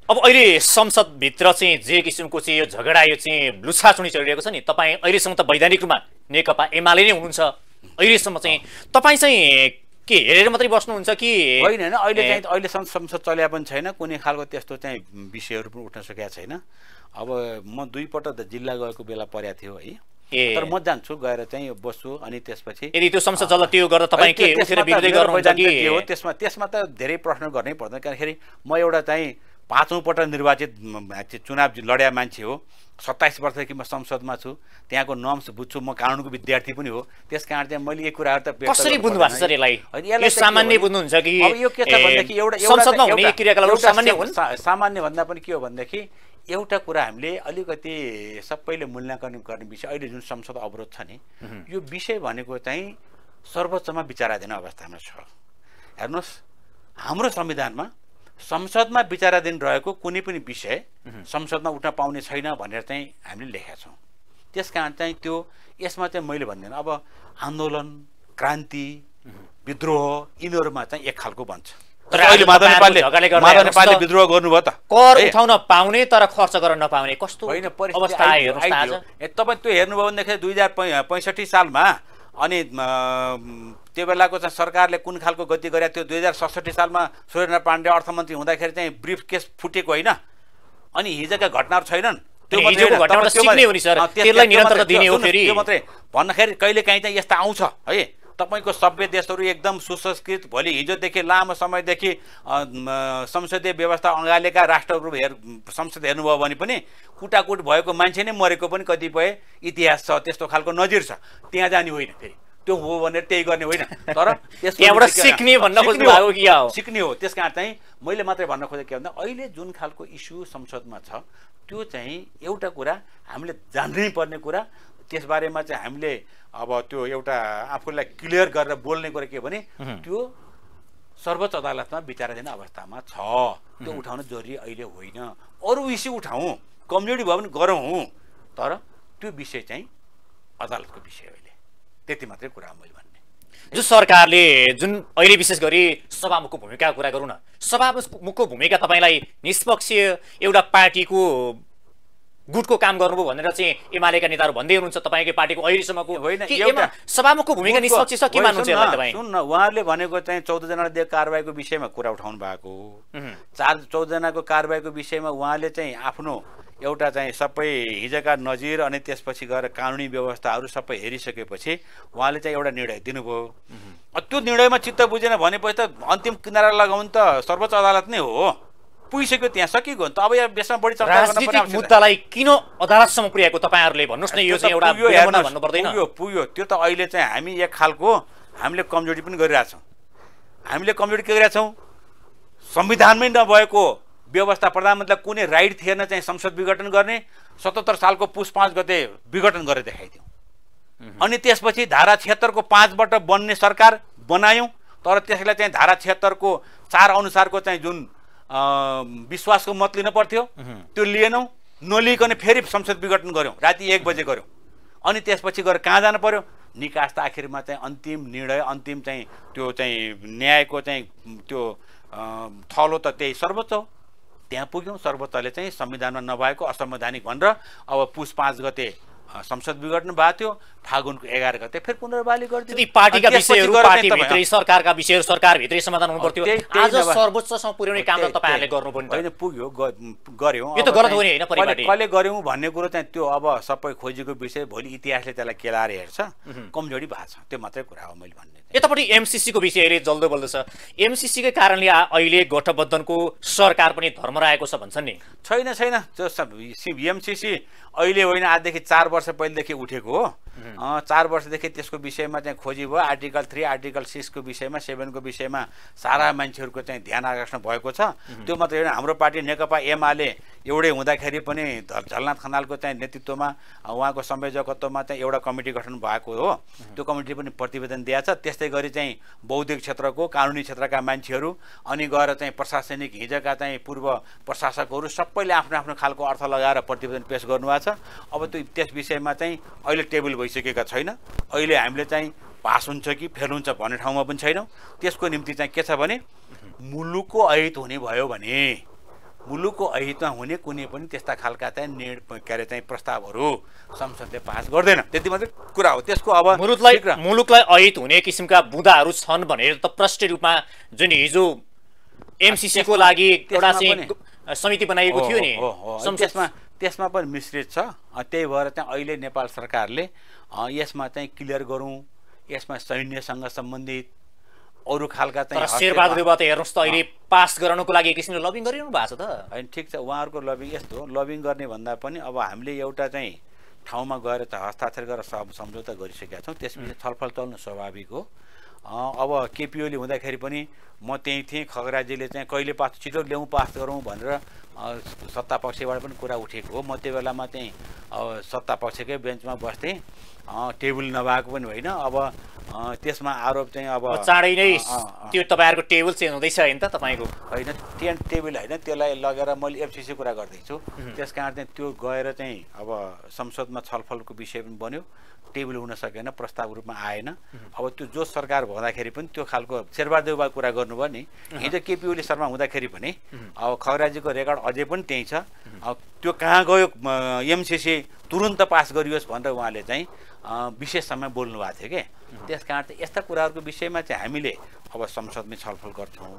B: अब अहिले संसदभित्र चाहिँ जे किसिमको चाहिँ यो झगडा यो चाहिँ लुछाचुनी चलिरहेको छ नि, तपाईँ अहिलेसम्म त वैधानिक रूपमा नेकपा एमाले नै हुनुहुन्छ। अहिलेसम्म चाहिँ तपाईँ चाहिँ के हेरेर मात्रै बस्नुहुन्छ कि
A: होइन? होइन, अहिले चाहिँ अहिलेसम्म संसद चल्या पनि छैन, कुनै खालको त्यस्तो चाहिँ विषयहरू पनि उठ्न सकेका छैन। अब म 2 पटक जिल्ला गएको बेला परेको थियो है, तर म जान्छु गएर चाहिँ बस्छु। अनि त्यसपछि
B: यदि त्यो संसद चल्दा त्यो गर्दा तपाईँ के विरोध गर्नुहुन्छ कि
A: हो? त्यसमा त धेरै प्रश्न गर्नै पर्दैन। किनखेरि म एउटा चाहिँ 5औं पटक निर्वाचित चुनाव लड्या मान्छे हो। 27 वर्षदेखि म संसदमा छु, त्यहाँको नर्म्स बुझ्छु, म कानुनको विद्यार्थी पनि हो। त्यसकारण चाहिँ मैले यो कुराहरू त
B: कसरी बुझ्नु भएको छ सर यसलाई? यो सामान्य बुझ्नुहुन्छ कि
A: अब यो के छ भनेदेखि एउटा
B: संसदमा हुने क्रियाकलापहरू सामान्य हुन्?
A: सामान्य भन्दा पनि के हो भनेदेखि एउटा कुरा हामीले अलिकति सबैले मूल्याङ्कन गर्ने विषय अहिले जुन संसद अवरोध छ नि, यो विषय भनेको चाहिँ सर्वोच्चमा विचाराधीन अवस्थामा छ। हेर्नुहोस्, हाम्रो संविधानमा संसदमा विचाराधीन रहेको कुनै पनि विषय संसदमा उठ्न पाउने छैन भनेर चाहिँ हामीले लेखेका छौँ। त्यसकारण चाहिँ त्यो यसमा चाहिँ मैले भन्दैन, अब आन्दोलन, क्रान्ति, विद्रोह यिनीहरूमा चाहिँ एक खालको बन्छ। तर अहिले माधव नेपालले विद्रोह गर्नुभयो त,
B: कर उठाउन पाउने तर खर्च गर्न नपाउने कस्तो
A: होइन
B: अवस्था आयो हेर्नुहोस्।
A: तपाईँ त्यो हेर्नुभयो भनेदेखि 2065 सालमा अनि त्यो बेलाको चाहिँ सरकारले कुन खालको गति गरेको थियो। 2067 सालमा सूर्यनारायण पाण्डे अर्थमन्त्री हुँदाखेरि चाहिँ ब्रिफ केस फुटेको होइन। अनि हिजोका घटनाहरू छैनन्, त्यो मात्रै भन्दाखेरि कहिले काहीँ चाहिँ यस्ता आउँछ है। तपाईँको सभ्य देशहरू एकदम सुसंस्कृत, भोलि हिजोदेखि लामो समयदेखि संसदीय व्यवस्था अँगालेका राष्ट्रहरू संसद हेर्नुभयो भने पनि कुटाकुट भएको मान्छे नै मरेको पनि कतिपय इतिहास छ, त्यस्तो खालको नजिर छ। त्यहाँ जाने होइन, फेरि त्यो हो भनेर त्यही गर्ने होइन, तर
B: त्यहाँबाट सिक्ने भन्न खोज्नु भएको कि हो?
A: सिक्ने हो। त्यसकारण चाहिँ मैले मात्रै भन्न खोजेको के भन्दा अहिले जुन खालको इस्यु संसदमा छ त्यो चाहिँ एउटा कुरा हामीले जान्नै पर्ने कुरा। त्यसबारेमा चाहिँ हामीले अब त्यो एउटा आफूलाई क्लियर गरेर बोल्ने कुरा के भने त्यो सर्वोच्च अदालतमा विचाराधीन अवस्थामा छ, त्यो उठाउन जरुरी अहिले होइन। अरू इस्यु उठाउँ, कमजोरी भयो भने गरौँ, तर त्यो विषय चाहिँ अदालतको विषय अहिले, त्यति मात्रै कुरा मैले भन्ने।
B: जो सरकारले जुन अहिले विशेष गरी सभामुखको भूमिकाको कुरा गरौँ न, सभामुखको भूमिका तपाईँलाई निष्पक्ष एउटा पार्टीको गुटको काम गर्नुभयो भनेर चाहिँ एमालेका नेताहरू भन्दै हुनुहुन्छ तपाईँकै पार्टीको अहिलेसम्मको
A: होइन?
B: एउटा सभामुखको भूमिका निष्पक्ष छ के मान्नुहुन्छ तपाईँ?
A: सुन्न, उहाँहरूले भनेको चाहिँ 14 जनाले दिएको कारबाहीको विषयमा कुरा उठाउनु भएको, 14 जनाको कारबाहीको विषयमा उहाँले चाहिँ आफ्नो एउटा चाहिँ सबै हिजोका नजिर अनि त्यसपछि गएर कानुनी व्यवस्थाहरू सबै हेरिसकेपछि उहाँले चाहिँ एउटा निर्णय दिनुभयो। त्यो निर्णयमा चित्त बुझेन भनेपछि त अन्तिम किनारा लगाउनु त सर्वोच्च अदालत नै हो, पुगिसक्यो, त्यहाँ सकिएको त। अब यहाँ बेसमा बढी चर्चा गर्न पनि
B: राजनीतिक मुद्दालाई किन अदालतसम्म पुर्याएको तपाईँहरूले भन्नुहोस् न? यो चाहिँ एउटा विडम्बना भन्नु पर्दैन?
A: पुग्यो त्यो त। अहिले चाहिँ हामी एक खालको हामीले कमजोरी पनि गरिरहेछौँ। हामीले कमजोरी के गरिरहेछौँ? संविधानमै नभएको व्यवस्था, प्रधानमन्त्रीलाई कुनै राइट थिएन चाहिँ संसद विघटन गर्ने, 77 सालको पुस 5 गते विघटन गरेर देखाइदिउँ। अनि त्यसपछि धारा 76 को 5बाट बन्ने सरकार बनायौँ, तर त्यसलाई चाहिँ धारा 76 को 4 अनुसारको चाहिँ जुन विश्वासको मत लिन पर्थ्यो त्यो लिएनौँ, नलिकन फेरि संसद विघटन गऱ्यौँ, राति 1 बजे गऱ्यौँ। अनि त्यसपछि गएर कहाँ जानु पर्यो? निकास त आखिरमा चाहिँ अन्तिम निर्णय अन्तिम चाहिँ त्यो चाहिँ न्यायको चाहिँ त्यो थलो त त्यही सर्वोच्च हो। त्यहाँ पुग्यौँ, सर्वोच्चले चाहिँ संविधानमा नभएको असंवैधानिक भनेर अब पुस 5 गते संसद विघटन भएको थियो, फागुनको 11 गते फेरि पुनर्बहाली गरिदियो।
B: ती पार्टीका विषयहरू पार्टीभित्रै, सरकारका विषयहरू सरकारभित्रै समाधान हुनु पर्थ्यो। आज सर्वोच्चसम्म पुर्याउने काम त तपाईहरुले गर्नुपर्ने
A: होइन, पुग्यो, गर्यौँ।
B: यो त गलत हो नि हैन? परिपाटी
A: कहिले गर्यौँ भन्ने कुरो चाहिँ त्यो अब सबै खोजेको विषय, भोलि इतिहासले त्यसलाई केलाएर हेर्छ, कमजोरी भएको छ, त्यो मात्रै कुरा हो मैले भन्ने।
B: यतापट्टि एमसीसीको विषय अहिले जल्दो बल्दो छ। एमसीसीकै कारणले अहिले गठबन्धनको सरकार पनि धर्मराएको छ भन्छन् नि।
A: छैन त्यो एमसीसी अहिले होइन, आजदेखि 4 वर्ष पहिलेदेखि उठेको हो। 4 वर्षदेखि त्यसको विषयमा चाहिँ खोजी भयो। आर्टिकल 3 आर्टिकल 6 को विषयमा, 7 को विषयमा सारा मान्छेहरूको चाहिँ ध्यान आकर्षण भएको छ। त्यो मात्रै होइन, हाम्रो पार्टी नेकपा एमाले एउटै हुँदाखेरि पनि झलनाथ खनालको चाहिँ नेतृत्वमा उहाँको संयोजकत्वमा चाहिँ एउटा कमिटी गठन भएको हो। त्यो कमिटी पनि प्रतिवेदन दिएको छ। त्यस्तै गरी चाहिँ बौद्धिक क्षेत्रको, कानुनी क्षेत्रका मान्छेहरू, अनि गएर चाहिँ प्रशासनिक हिजोका चाहिँ पूर्व प्रशासकहरू सबैले आफ्नो आफ्नो खालको अर्थ लगाएर प्रतिवेदन पेश गर्नुभएको छ। अब त्यो त्यस विषयमा चाहिँ अहिले टेबल भइसकेका छैन। अहिले हामीले चाहिँ पास हुन्छ कि फेल हुन्छ भन्ने ठाउँमा पनि छैनौँ। त्यसको निम्ति चाहिँ के छ भने मुलुकको अहित हुने भयो भने, मुलुकको अहितमा हुने कुनै पनि त्यस्ता खालका चाहिँ चाहिँ प्रस्तावहरू संसदले पास गर्दैन, त्यति मात्रै कुरा हो। त्यसको अब
B: मुलुकलाई अहित हुने किसिमका बुँदाहरू छन् भनेर त प्रष्ट रूपमा जुन हिजो एमसीसी को लागि एउटा समिति बनाइएको थियो नि,
A: त्यसमा पनि मिश्रित छ। त्यही भएर चाहिँ अहिले नेपाल सरकारले यसमा चाहिँ क्लियर गरौँ, यसमा सैन्यसँग सम्बन्धित अरू खालका चाहिँ
B: शेरबहादुर देउवा त हेर्नुहोस् त अहिले पास गराउनको लागि एक किसिमले लबिङ गरिरहनु भएको छ त।
A: होइन, ठिक छ, उहाँहरूको लबिङ यस्तो हो। लबिङ गर्ने भन्दा पनि अब हामीले एउटा चाहिँ ठाउँमा गएर चाहिँ हस्ताक्षर गरेर सम्झौता गरिसकेका छौँ, त्यसपछि छलफल चल्नु स्वाभाविक हो। अब केपी ओली हुँदाखेरि पनि म त्यहीँ थिएँ, खगराजीले चाहिँ कहिले पास, छिटो ल्याउँ पास गरौँ भनेर सत्ता पक्षबाट पनि कुरा उठेको हो। म त्यो बेलामा चाहिँ सत्ता पक्षकै बेन्चमा बस्थेँ, टेबल नभएको पनि होइन। अब त्यसमा आरोप चाहिँ अब
B: चाँडै नै त्यो तपाईँहरूको टेबल चेन्ज हुँदैछ होइन त तपाईँको?
A: होइन, टेबल होइन, त्यसलाई लगेर मैले एफसीसी कुरा गर्दैछु। त्यस कारण चाहिँ त्यो गएर चाहिँ अब संसदमा छलफलको विषय पनि बन्यो, टेबल हुन सकेन, प्रस्ताव रूपमा आएन। अब त्यो जो सरकार हुँदाखेरि पनि त्यो खालको शेरबहादुर देउवा कुरा गर्नुभयो नि, हिजो केपी ओली शर्मा हुँदाखेरि पनि अब खगराजीको रेकर्ड अझै पनि त्यही छ। अब त्यो कहाँ गयो, एमसीसी तुरुन्त पास गरियोस् भनेर उहाँले चाहिँ विशेष समय बोल्नु भएको थियो के। त्यस कारण चाहिँ यस्ता कुराहरूको विषयमा चाहिँ हामीले अब संसदमै छलफल गर्छौँ।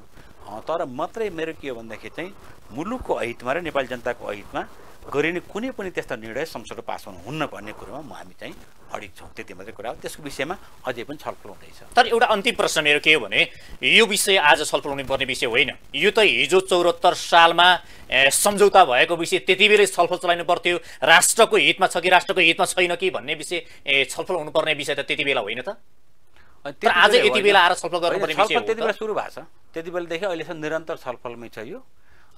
A: तर मात्रै मेरो के हो भन्दाखेरि चाहिँ मुलुकको अहितमा र नेपाली जनताको अहितमा गरिने कुनै पनि त्यस्ता निर्णय संसदमा पास हुनुहुन्न भन्ने कुरोमा हामी चाहिँ अडिग छौँ, त्यति मात्रै कुरा हो। त्यसको विषयमा अझै पनि छलफल हुँदैछ।
B: तर एउटा अन्तिम प्रश्न मेरो के हो भने यो विषय आज छलफल हुनुपर्ने विषय होइन। यो त हिजो 74 सालमा सम्झौता भएको विषय त्यति बेलै छलफल चलाउनु पर्थ्यो। राष्ट्रको हितमा छ कि राष्ट्रको हितमा छैन कि भन्ने विषय छलफल हुनुपर्ने विषय त त्यति बेला होइन त? तर आज यति बेला आएर छलफल गर्नुपर्ने विषय हो।
A: त्यति बेला सुरु भएको छ, त्यति बेलादेखि अहिलेसम्म निरन्तर छलफलमै छ यो।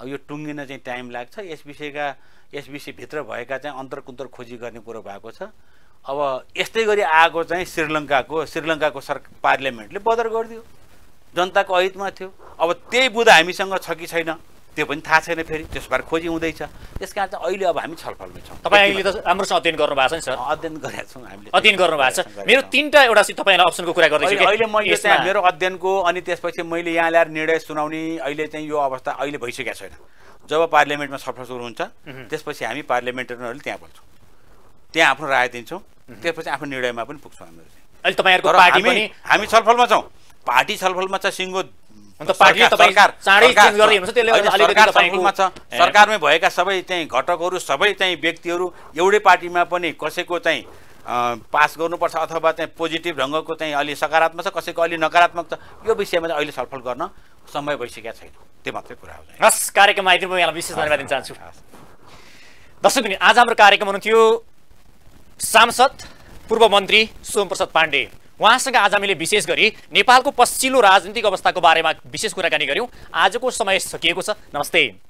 A: अब यो टुङ्गिन चाहिँ टाइम लाग्छ। यस विषयभित्र भएका चाहिँ अन्तरकुन्तर खोजी गर्ने कुरो भएको छ। अब यस्तै गरी आएको चाहिँ श्रीलङ्काको पार्लियामेन्टले बदर गरिदियो, जनताको अहितमा थियो। अब त्यही बुँदा हामीसँग छ कि छैन त्यो पनि थाहा छैन, फेरि त्यसबारे खोजी हुँदैछ। त्यस कारण चाहिँ अहिले अब हामी छलफलमै छौँ।
B: तपाईँ अहिले त राम्रोसँग अध्ययन गर्नुभएको छ नि सर?
A: अध्ययन गरेका छौँ हामीले,
B: अध्ययन गर्नुभएको छ। मेरो 3टा एउटा तपाईँलाई अप्सनको कुरा गर्दैछु।
A: अहिले मैले चाहिँ मेरो अध्ययनको अनि त्यसपछि मैले यहाँ ल्याएर निर्णय सुनाउने अहिले चाहिँ यो अवस्था अहिले भइसकेको छैन। जब पार्लियामेन्टमा छलफल सुरु हुन्छ त्यसपछि हामी पार्लियामेन्टरीहरूले त्यहाँ बोल्छौँ, त्यहाँ आफ्नो राय दिन्छौँ, त्यसपछि आफ्नो निर्णयमा पनि पुग्छौँ। हामीहरू चाहिँ
B: अहिले तपाईँहरूको पार्टी पनि
A: हामी छलफलमा छौँ, पार्टी छलफलमा छ। सिङ्गो सरकारमै भएका सबै चाहिँ घटकहरू, सबै चाहिँ व्यक्तिहरू एउटै पार्टीमा पनि कसैको चाहिँ पास गर्नुपर्छ अथवा चाहिँ पोजिटिभ ढङ्गको चाहिँ अलि सकारात्मक छ, कसैको अलि नकारात्मक छ। यो विषयमा चाहिँ अहिले छलफल गर्न समय भइसकेको छैन, त्यो मात्रै कुरा हो।
B: हस्, कार्यक्रममा आइदिनु म यहाँलाई विशेष धन्यवाद दिन चाहन्छु। दर्शक, आज हाम्रो कार्यक्रम हुनुहुन्थ्यो सांसद पूर्व मन्त्री सोमप्रसाद पाण्डे। उहाँसँग आज हामीले विशेष गरी नेपालको पछिल्लो राजनीतिक अवस्थाको बारेमा विशेष कुराकानी गर्यौँ। आजको समय सकिएको छ। नमस्ते।